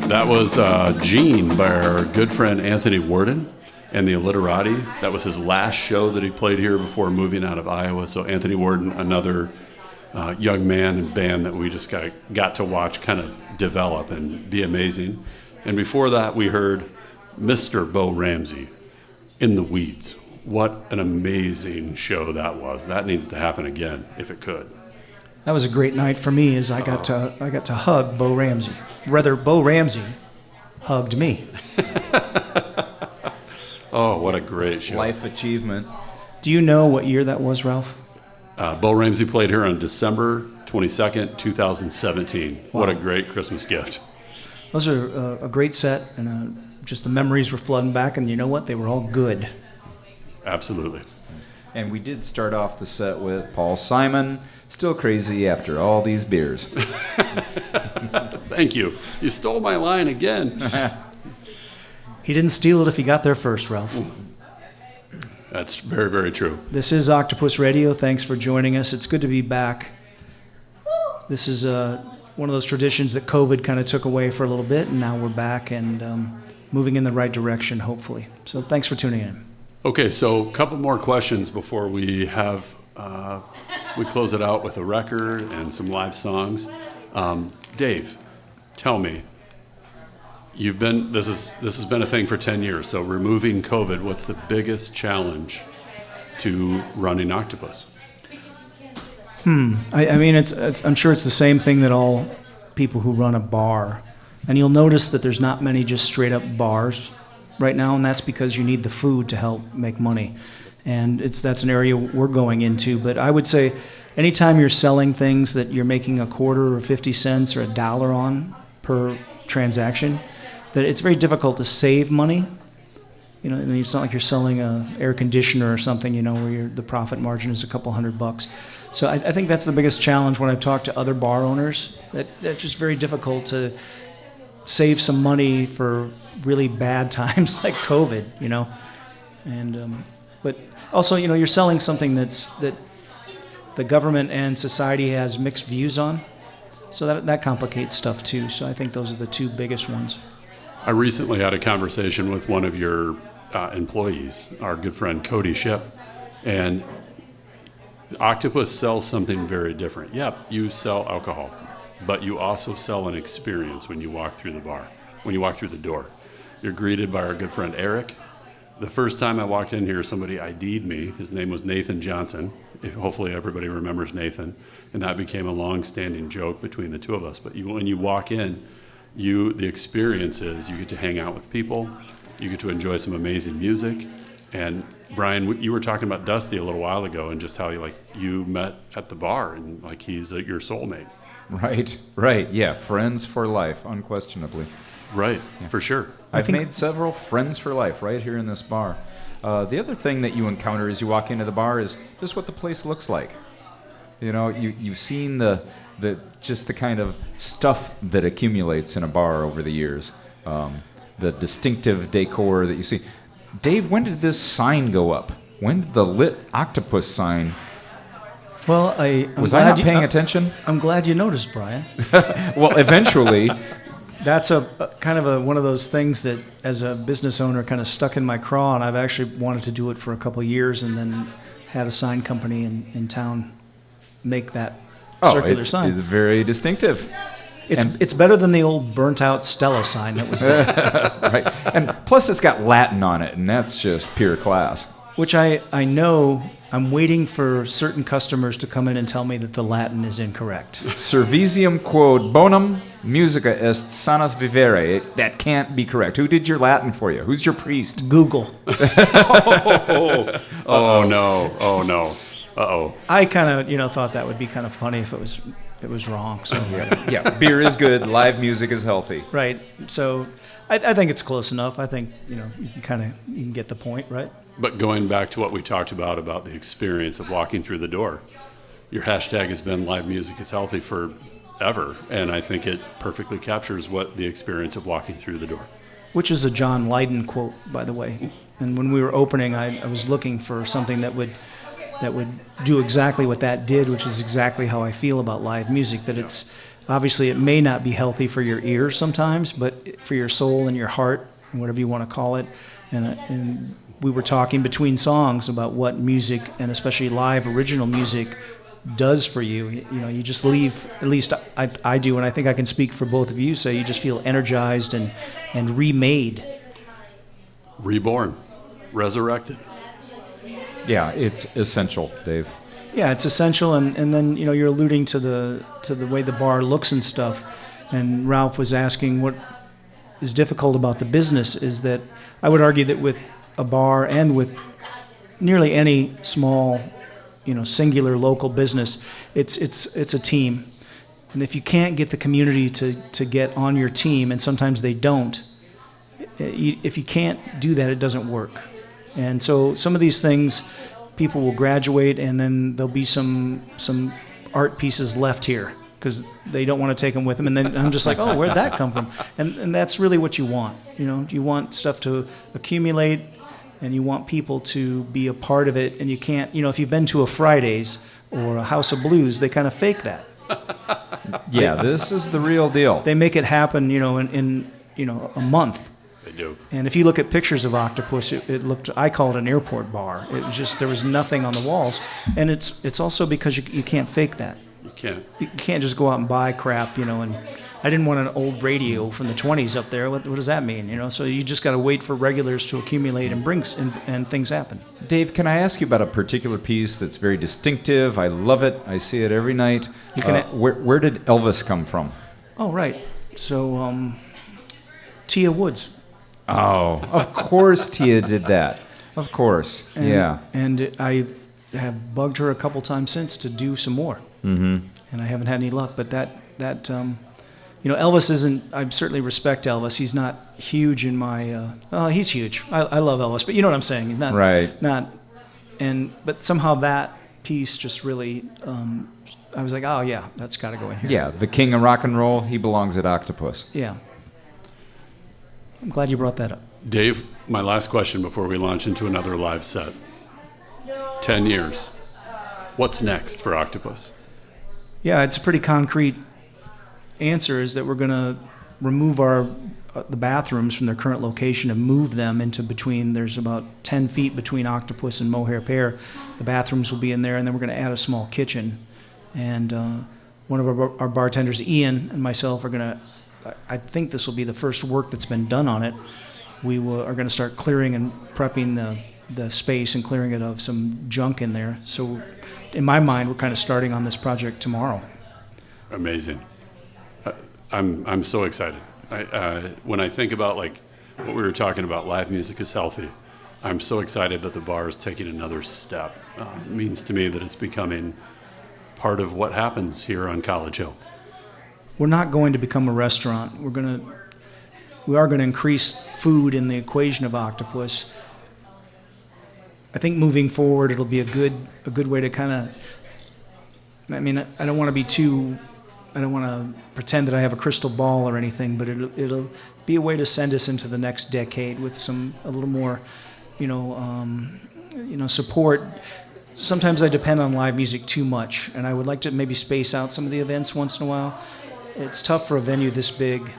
That was Gene by our good friend Anthony Worden and the Illiterati. That was his last show that he played here before moving out of Iowa. So Anthony Worden, another young man and band that we just got to watch kind of develop and be amazing. And before that, we heard Mr. Bo Ramsey, In the Weeds. What an amazing show that was. That needs to happen again, if it could. That was a great night for me, as I got to hug Bo Ramsey. Rather, Bo Ramsey hugged me. Oh, what a great show. Life achievement. Do you know what year that was, Ralph? Bo Ramsey played here on December 22nd, 2017. Wow. What a great Christmas gift. Those are a great set, and just the memories were flooding back, and you know what? They were all good. Absolutely. And we did start off the set with Paul Simon, Still Crazy After All These Beers. Thank you. You stole my line again. He didn't steal it if he got there first, Ralph. That's very, very true. This is Octopus Radio. Thanks for joining us. It's good to be back. This is one of those traditions that COVID kind of took away for a little bit, and now we're back and moving in the right direction, hopefully. So thanks for tuning in. Okay, so a couple more questions before we have we close it out with a record and some live songs. Dave, tell me, this has been a thing for 10 years. So removing COVID, what's the biggest challenge to running Octopus? I mean, I'm sure it's the same thing that all people who run a bar, and you'll notice that there's not many just straight up bars right now, and that's because you need the food to help make money. and that's an area we're going into. But I would say anytime you're selling things that you're making a quarter or 50 cents or $1 on per transaction, that it's very difficult to save money. And it's not like you're selling an air conditioner or something, where the profit margin is a couple $100. So I think that's the biggest challenge when I've talked to other bar owners. That's just very difficult to save some money for really bad times like COVID, And but also, you're selling something that the government and society has mixed views on. So that complicates stuff too. So I think those are the two biggest ones. I recently had a conversation with one of your employees, our good friend Cody Ship, and Octopus sells something very different. Yep, you sell alcohol, but you also sell an experience when you walk through the bar, when you walk through the door. You're greeted by our good friend Eric. The first time I walked in here, somebody ID'd me. His name was Nathan Johnson. Hopefully everybody remembers Nathan. And that became a long-standing joke between the two of us. But when you walk in, the experience is you get to hang out with people, you get to enjoy some amazing music. And Brian, you were talking about Dusty a little while ago and just how you met at the bar and he's your soulmate. Right. Yeah, friends for life, unquestionably. Right, yeah. For sure. I've made several friends for life right here in this bar. The other thing that you encounter as you walk into the bar is just what the place looks like. You've seen the kind of stuff that accumulates in a bar over the years, the distinctive decor that you see. Dave, when did this sign go up? When did the lit octopus sign? Well, was I not paying attention? I'm glad you noticed, Brian. Well, eventually. That's a kind of one of those things that, as a business owner, kind of stuck in my craw, and I've actually wanted to do it for a couple of years, and then had a sign company in town make that circular sign. It's very distinctive. It's better than the old burnt-out Stella sign that was there. Right, and plus it's got Latin on it, and that's just pure class. Which I know. I'm waiting for certain customers to come in and tell me that the Latin is incorrect. Servisium quod bonum musica est sanus vivere. That can't be correct. Who did your Latin for you? Who's your priest? Google. Oh no. Uh-oh. I kind of, thought that would be kind of funny if it was wrong. So yeah, beer is good. Live music is healthy. Right. So I think it's close enough. I think, you can get the point, right? But going back to what we talked about the experience of walking through the door, your hashtag has been live music is healthy forever, and I think it perfectly captures what the experience of walking through the door. Which is a John Lydon quote, by the way. And when we were opening, I was looking for something that would do exactly what that did, which is exactly how I feel about live music, that it's obviously it may not be healthy for your ears sometimes, but for your soul and your heart, and whatever you want to call it. And we were talking between songs about what music, and especially live original music, does for you. You just leave, at least I do, and I think I can speak for both of you, so you just feel energized and remade. Reborn. Resurrected. Yeah, it's essential, Dave. Yeah, it's essential, and then you're alluding to the way the bar looks and stuff, and Ralph was asking what is difficult about the business is that I would argue that with a bar and with nearly any small, singular local business, it's a team, and if you can't get the community to get on your team, and sometimes they don't, if you can't do that, it doesn't work. And so some of these things, people will graduate, and then there'll be some art pieces left here because they don't want to take them with them. And then I'm just like, oh, where'd that come from? And that's really what you want. You want stuff to accumulate, and you want people to be a part of it. And you can't, if you've been to a Fridays or a House of Blues, they kind of fake that. Yeah, this is the real deal. They make it happen, in a month. They do. And if you look at pictures of Octopus, it looked, I call it an airport bar. It was just, there was nothing on the walls. And it's also because you can't fake that. You can't just go out and buy crap, and I didn't want an old radio from the 20s up there. What does that mean, So you just got to wait for regulars to accumulate and and things happen. Dave, can I ask you about a particular piece that's very distinctive? I love it. I see it every night. Where did Elvis come from? Oh, right. So, Tia Woods. Oh, of course Tia did that. Of course, And, yeah. And I have bugged her a couple times since to do some more. Mm-hmm. And I haven't had any luck. But that Elvis isn't. I certainly respect Elvis. He's not huge in my. He's huge. I love Elvis, but you know what I'm saying. Not, right. But somehow that piece just really. I was like, oh yeah, that's got to go in here. Yeah, the king of rock and roll. He belongs at Octopus. Yeah. I'm glad you brought that up. Dave, my last question before we launch into another live set. 10 years. What's next for Octopus? Yeah, it's a pretty concrete answer is that we're going to remove the bathrooms from their current location and move them into between. There's about 10 feet between Octopus and Mohair Pear. The bathrooms will be in there, and then we're going to add a small kitchen. And one of our bartenders, Ian, and myself are going to, I think this will be the first work that's been done on it. We are going to start clearing and prepping the space and clearing it of some junk in there. So in my mind, we're kind of starting on this project tomorrow. Amazing. I'm so excited. When I think about like what we were talking about, live music is healthy. I'm so excited that the bar is taking another step. It means to me that it's becoming part of what happens here on College Hill. We're not going to become a restaurant. We are going to increase food in the equation of Octopus. I think moving forward, it'll be a good way to kind of. I mean, I don't want to be too. I don't want to pretend that I have a crystal ball or anything, but it'll be a way to send us into the next decade with a little more, support. Sometimes I depend on live music too much, and I would like to maybe space out some of the events once in a while. It's tough for a venue this big,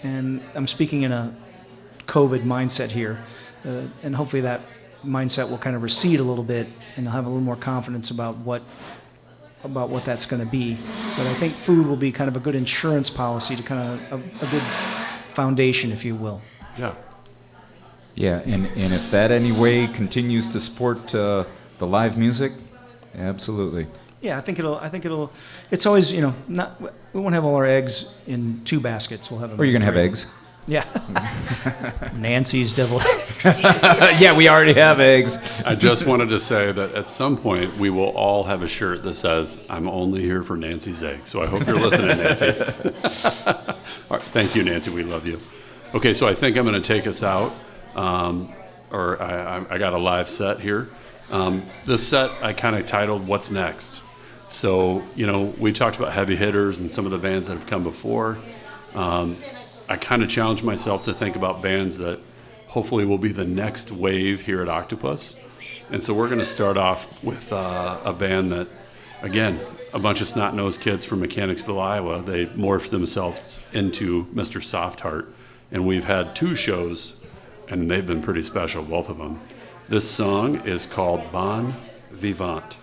and I'm speaking in a COVID mindset here, and hopefully that mindset will kind of recede a little bit, and I'll have a little more confidence about what that's going to be. But I think food will be kind of a good insurance policy to kind of a good foundation, if you will. Yeah. Yeah, and if that anyway continues to support the live music, absolutely. Yeah, I think it'll. It's always, we won't have all our eggs in two baskets. We'll have them. Or you're gonna have eggs. Yeah. Nancy's deviled eggs. Yeah, we already have eggs. I just wanted to say that at some point we will all have a shirt that says, "I'm only here for Nancy's eggs." So I hope you're listening, Nancy. All right, thank you, Nancy. We love you. Okay, so I think I'm going to take us out. I got a live set here. This set I kind of titled "What's Next." So we talked about heavy hitters and some of the bands that have come before. I kind of challenged myself to think about bands that hopefully will be the next wave here at Octopus. And so we're going to start off with a band that, again, a bunch of snot-nosed kids from Mechanicsville, Iowa. They morphed themselves into Mr. Softheart. And we've had 2 shows, and they've been pretty special, both of them. This song is called Bon Vivant.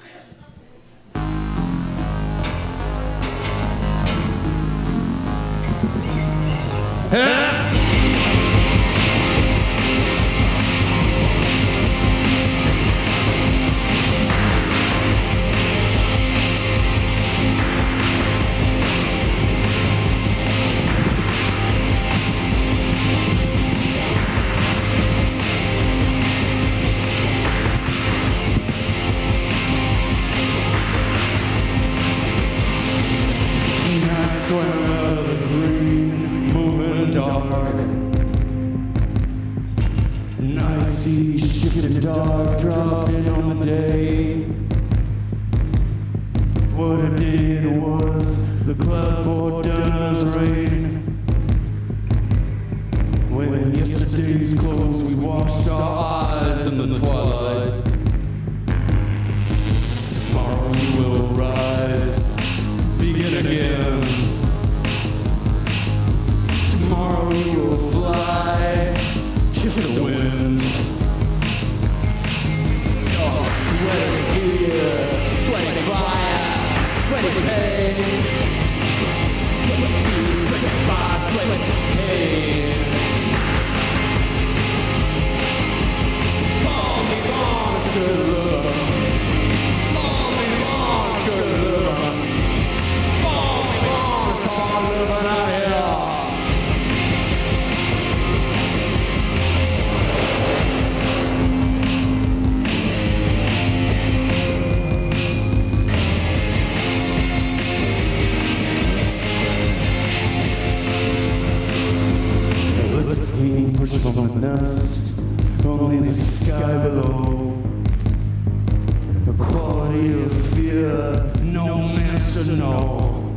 fear, no master, no.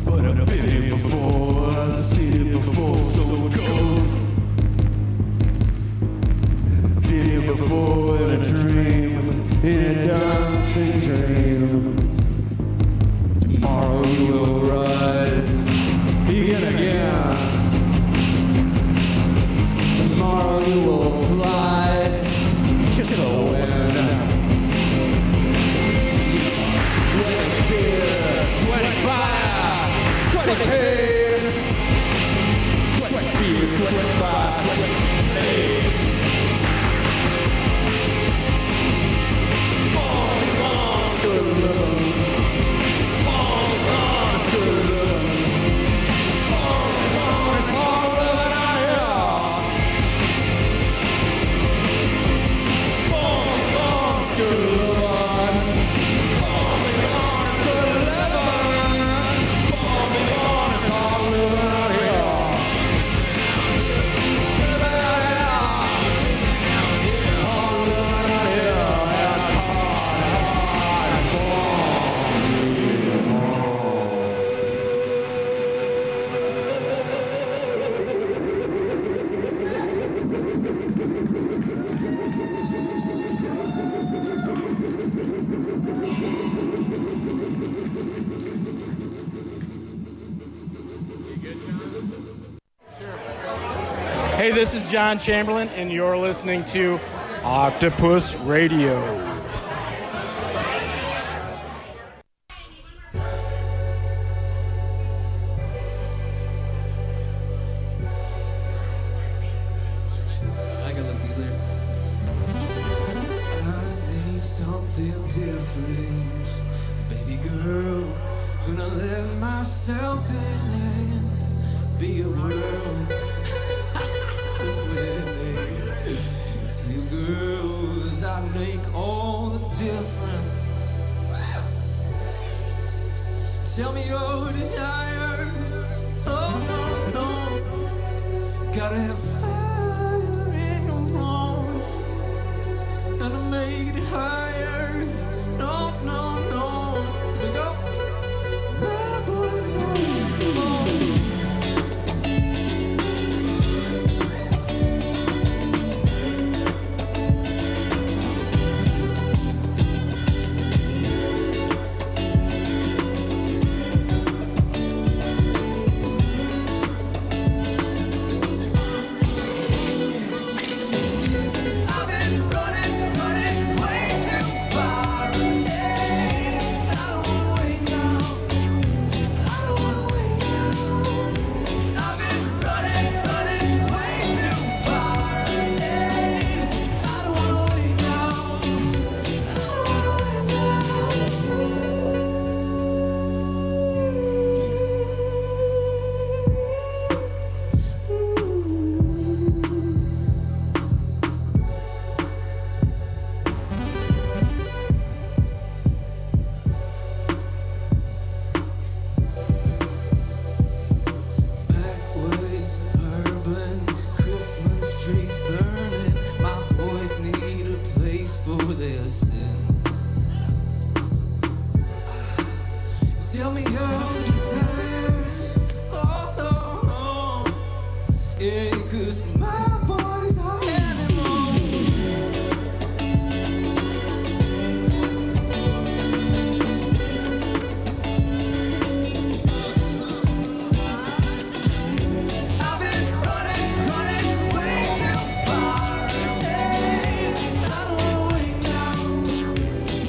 But I've been here before, I've seen it before, so it goes. I've been here before in a dream, in a dancing dream. Tomorrow you will rise, begin again. Tomorrow you will fly, kiss the wind. Sweating fear, sweating fire, sweating pain. Sweat fear, sweat fire, sweating pain. All the wrongs good living. All the wrongs good living. All the wrongs hard living out here. All the wrongs good living. All the wrongs good living. All the wrongs hard living out here. Living out here. Hard living out here. That's hard and Hey, this is John Chamberlain, and you're listening to Octopus Radio. I can look these lyrics. I need something different, baby girl. Gonna let myself in and be a world. It's you girls, I make all the difference. Tell me your desire. Oh no, no. Gotta have fire in your heart. Gotta make it higher. No, no, no. We go. Bad boys on the bones. Tell me your desire. Oh, no, no. Yeah, 'cause my boys are animals. I've been running way too far. Hey, I don't wanna wait now.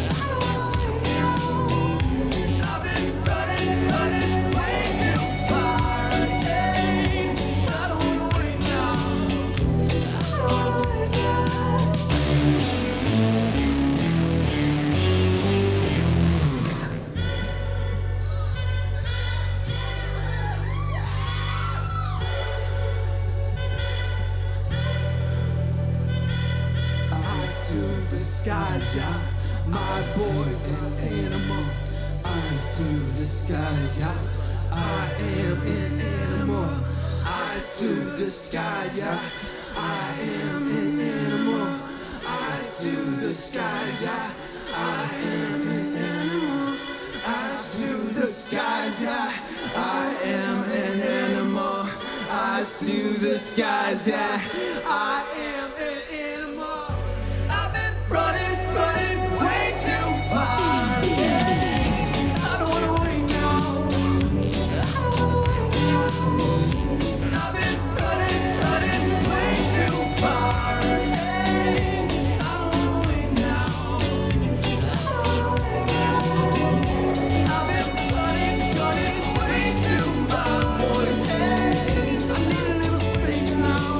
I don't wanna wait now. I've been running way too far. Hey, I don't wanna wait now. I don't wanna wait now. Eyes to the skies, yeah. My boy's an animal. Eyes to the skies, yeah. I am an animal. Eyes to the skies, yeah. I am an animal. Eyes to the skies, yeah. I am an animal. Eyes to the skies, yeah. I am an animal. Eyes to the skies, yeah. I am an animal. I've been running way too far. Yeah. I don't wanna wait now. I don't wanna wait now. I've been running way too far. Yeah. I don't wanna wait now. I don't wanna wait now. I've been running way too far, boys. Hey, I need a little space now.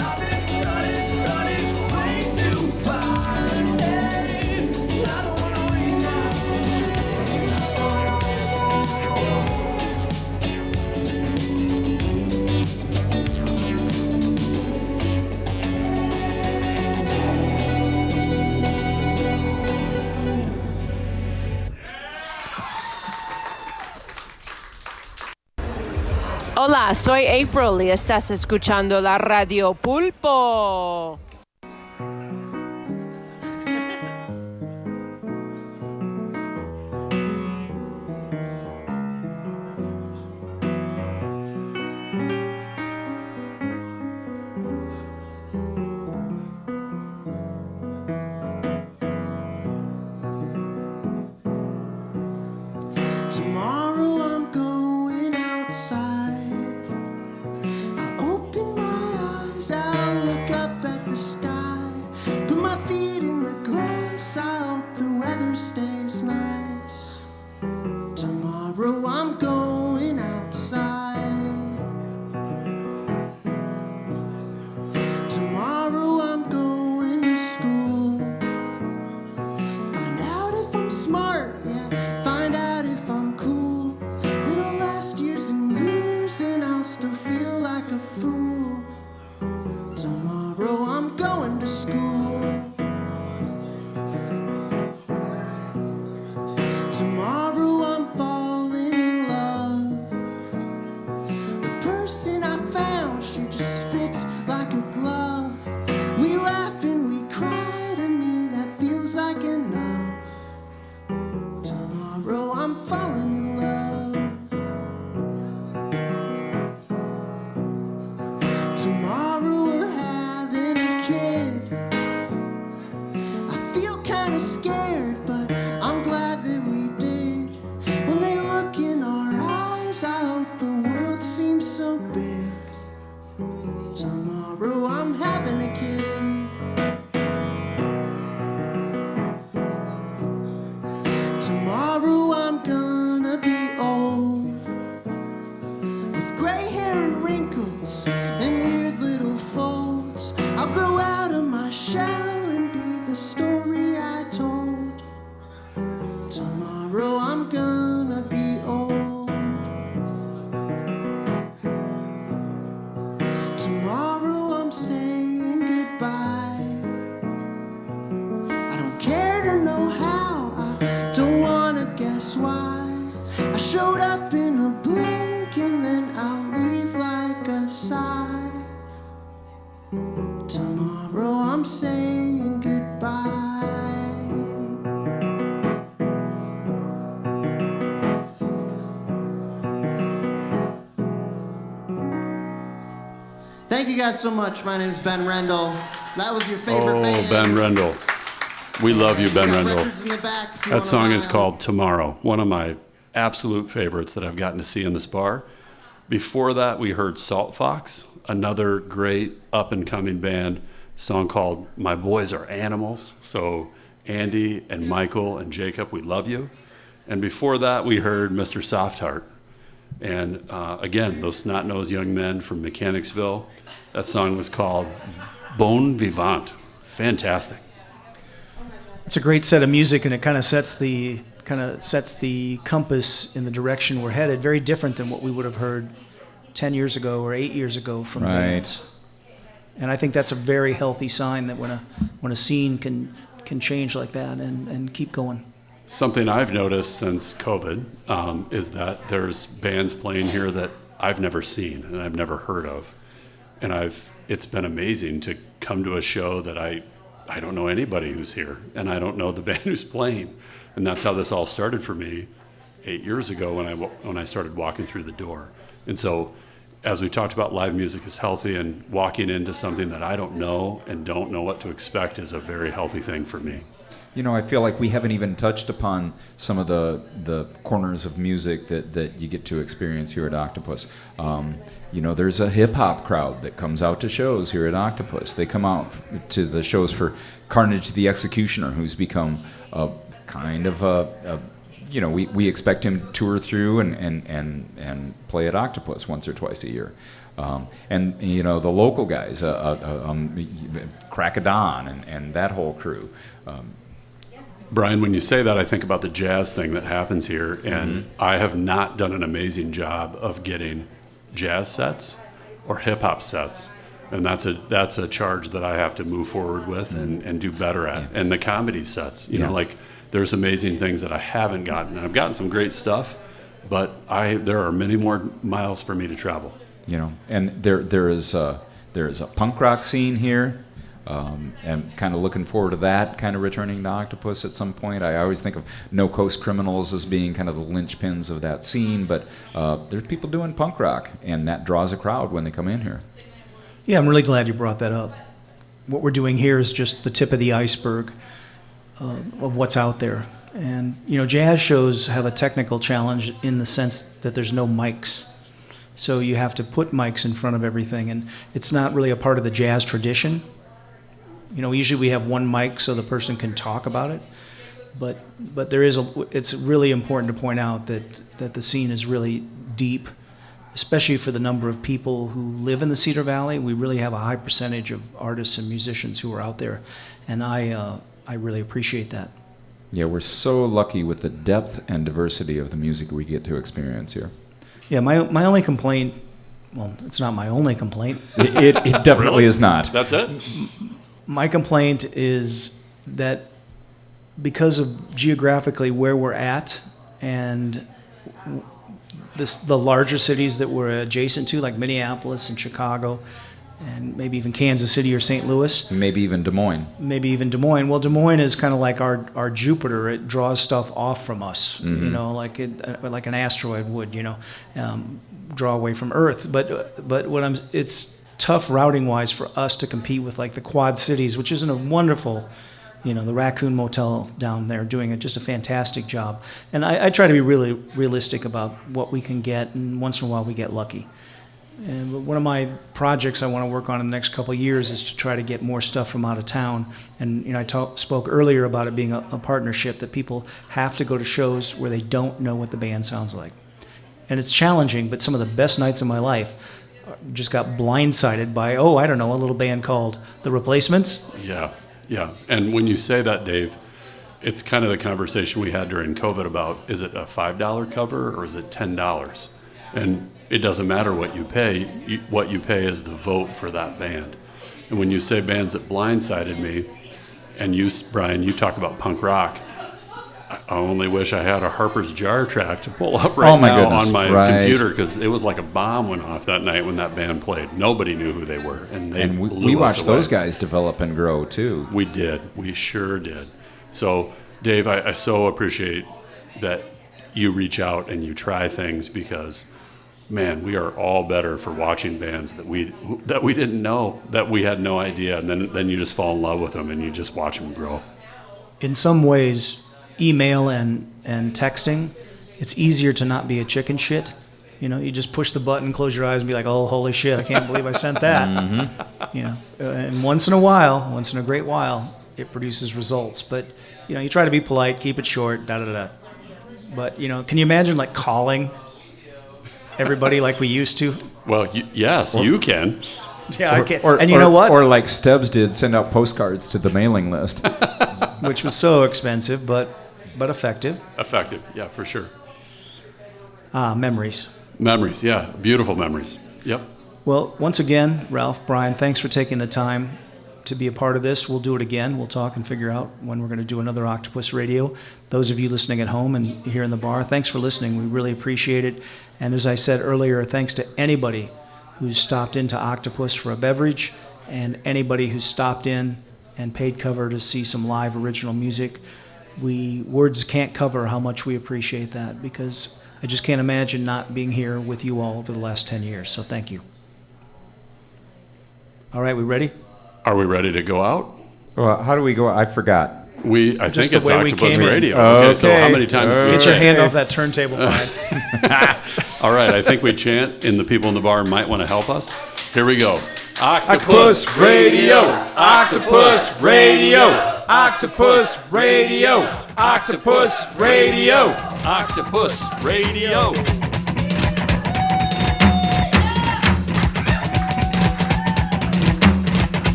I've been running way too far. Hey, I don't wanna wait now. Hola, soy April y estás escuchando la Radio Pulpo. Tomorrow I'm going outside. I open my eyes, I look up at the sky. Put my feet in the grass, I hope the weather stays nice. Tomorrow I'm going outside. Tomorrow I'm going to school. Find out if I'm smart, yeah. Find out if I'm cool. It'll last years and years, and I'll still feel like a fool. Tomorrow I'm going to school. Tomorrow I'm falling in love. The person I found, she just fits like a glove. We laugh and we cry, to me that feels like enough. Tomorrow I'm falling in love. Tomorrow we're having a kid. I feel kinda scared, but I'm glad that we did. When they look in our eyes, I hope the world seems so big. Tomorrow I'm having a kid. Tomorrow I'm gonna be old, with gray hair and wrinkles and weird little folds. I'll grow out of my shell and be the story I told. Tomorrow I'm gonna be old. Tomorrow I'm saying goodbye. I don't care to know how, I don't wanna guess why. I showed up in a blink and then I'll leave like a sigh. Tomorrow I'm saying goodbye. Thank you guys so much. My name is Ben Rendell. That was your favorite band. Oh, Ben Rendell. We love you, Ben We got Rendell. records in the back if you That wanna song buy is them. called Tomorrow, one of my absolute favorites that I've gotten to see in this bar. Before that, we heard Salt Fox, another great up-and-coming band, song called My Boys Are Animals. So Andy and Michael and Jacob, we love you. And before that, we heard Mr. Softheart. And again, those snot-nosed young men from Mechanicsville. That song was called Bon Vivant. Fantastic. It's a great set of music, and it kind of sets the compass in the direction we're headed. Very different than what we would have heard 10 years ago or 8 years ago from bands. And I think that's a very healthy sign that when a scene can change like that and keep going. Something I've noticed since COVID is that there's bands playing here that I've never seen and I've never heard of. And it's been amazing to come to a show that I I don't know anybody who's here, and I don't know the band who's playing. And that's how this all started for me 8 years ago when I started walking through the door. And so, as we talked about, live music is healthy, and walking into something that I don't know and don't know what to expect is a very healthy thing for me. You know, I feel like we haven't even touched upon some of the corners of music that you get to experience here at Octopus. You know, there's a hip-hop crowd that comes out to shows here at Octopus. They come out to the shows for Carnage the Executioner, who's become a kind of you know, we expect him to tour through and play at Octopus once or twice a year. And, you know, the local guys, Crack of Dawn and that whole crew. Brian, when you say that, I think about the jazz thing that happens here, and I have not done an amazing job of getting jazz sets or hip-hop sets, and that's a charge that I have to move forward with and do better at. And the comedy sets, you know, like there's amazing things that I haven't gotten, and I've gotten some great stuff, but there are many more miles for me to travel. You know, and there is a punk rock scene here. And kind of looking forward to that kind of returning to Octopus at some point. I always think of No Coast Criminals as being kind of the linchpins of that scene, but there's people doing punk rock, and that draws a crowd when they come in here. Yeah, I'm really glad you brought that up. What we're doing here is just the tip of the iceberg of what's out there. And, you know, jazz shows have a technical challenge in the sense that there's no mics. So you have to put mics in front of everything, and it's not really a part of the jazz tradition. You know, usually we have one mic so the person can talk about it, but it's really important to point out that the scene is really deep, especially for the number of people who live in the Cedar Valley. We really have a high percentage of artists and musicians who are out there, and I really appreciate that. Yeah, we're so lucky with the depth and diversity of the music we get to experience here. Yeah, my only complaint, well, it's not my only complaint. It definitely Really? is not. That's it? My complaint is that because of geographically where we're at and the larger cities that we're adjacent to, like Minneapolis and Chicago, and maybe even Kansas City or St. Louis. Maybe even Des Moines. Well, Des Moines is kind of like our Jupiter. It draws stuff off from us, you know, like an asteroid would, you know, draw away from Earth. But it's tough routing-wise for us to compete with like the Quad Cities, which isn't a wonderful, you know, the Raccoon Motel down there doing just a fantastic job. And I try to be really realistic about what we can get, and once in a while we get lucky. And one of my projects I want to work on in the next couple of years is to try to get more stuff from out of town. And, you know, I spoke earlier about it being a partnership, that people have to go to shows where they don't know what the band sounds like. And it's challenging, but some of the best nights of my life just got blindsided by, I don't know, a little band called The Replacements. Yeah. And when you say that, Dave, it's kind of the conversation we had during COVID about, is it a $5 cover or is it $10? And it doesn't matter what you pay. What you pay is the vote for that band. And when you say bands that blindsided me, and you, Brian, you talk about punk rock, I only wish I had a Harper's Jar track to pull up now on my computer, because it was like a bomb went off that night when that band played. Nobody knew who they were, and we watched those guys develop and grow too. We did. We sure did. So, Dave, I so appreciate that you reach out and you try things, because, man, we are all better for watching bands that we didn't know, that we had no idea, and then you just fall in love with them and you just watch them grow. In some ways, email and texting, it's easier to not be a chicken shit. You know, you just push the button, close your eyes, and be like, "Oh, holy shit! I can't believe I sent that." You know, and once in a great while, it produces results. But you know, you try to be polite, keep it short, But you know, can you imagine like calling everybody like we used to? Well, yes, you can. Yeah, I can. And you know what? Or like Stubbs did, send out postcards to the mailing list, which was so expensive, but effective. Effective, yeah, for sure. Memories. Memories, yeah, beautiful memories. Yep. Well, once again, Ralph, Brian, thanks for taking the time to be a part of this. We'll do it again. We'll talk and figure out when we're going to do another Octopus Radio. Those of you listening at home and here in the bar, thanks for listening. We really appreciate it. And as I said earlier, thanks to anybody who's stopped into Octopus for a beverage, and anybody who's stopped in and paid cover to see some live original music. Words can't cover how much we appreciate that, because I just can't imagine not being here with you all over the last 10 years. So thank you. All right, we ready? Are we ready to go out? Well, how do we go? I forgot. I Just think the it's way we Octopus came in. Radio. Okay, so how many times do we Get your chant? hand off that turntable, Brian. All right, I think we chant, and the people in the bar might want to help us. Here we go. Octopus Radio, Octopus Radio, Octopus Radio, Octopus Radio, Octopus Radio.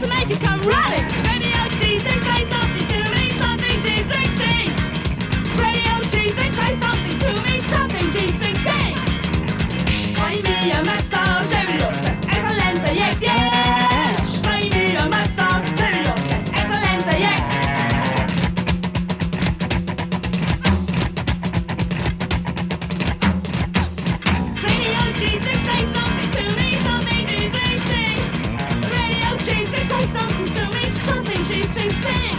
To make it come running. Radio G-String, say something to me, something G-String, sing. Radio G-String, say something to me, something G-String, sing. Fai mia massage, Leviosa, excelente, yes, yes. Fai mia massage, Leviosa, excelente, yes. Radio G-String, say something to me, something G-String, sing. Radio G-String, say something to me, something G-String, sing.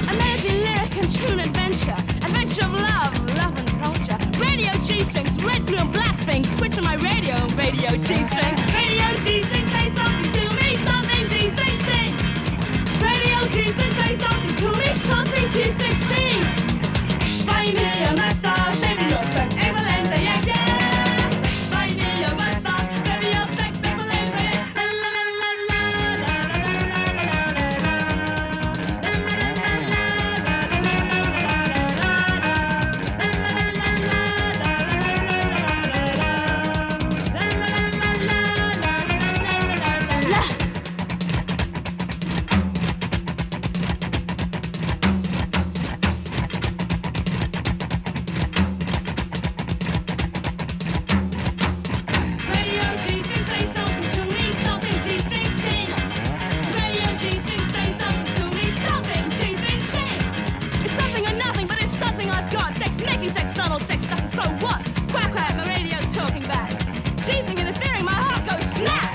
A melody, lyric, and tune adventure, adventure of love, love and culture. Radio G-Strings, red, blue, and black things, switch on my radio, Radio G-String. Radio G-String, say something to me, something G-String, sing. Radio G-String, say something to me, something G-String, sing. Fai mia massage, Leviosa, excelente, yes, yes. Fai mia massage, Leviosa, excelente, yes. Radio G-String, say something to me, something G-String, sing. Radio G-String, say something to me, something G-String, sing. It's something or nothing, but it's something I've got. Sex making, sex Donald, sex nothing, so what? Quack quack, my radio's talking back. G-String interfering, my heart goes snap.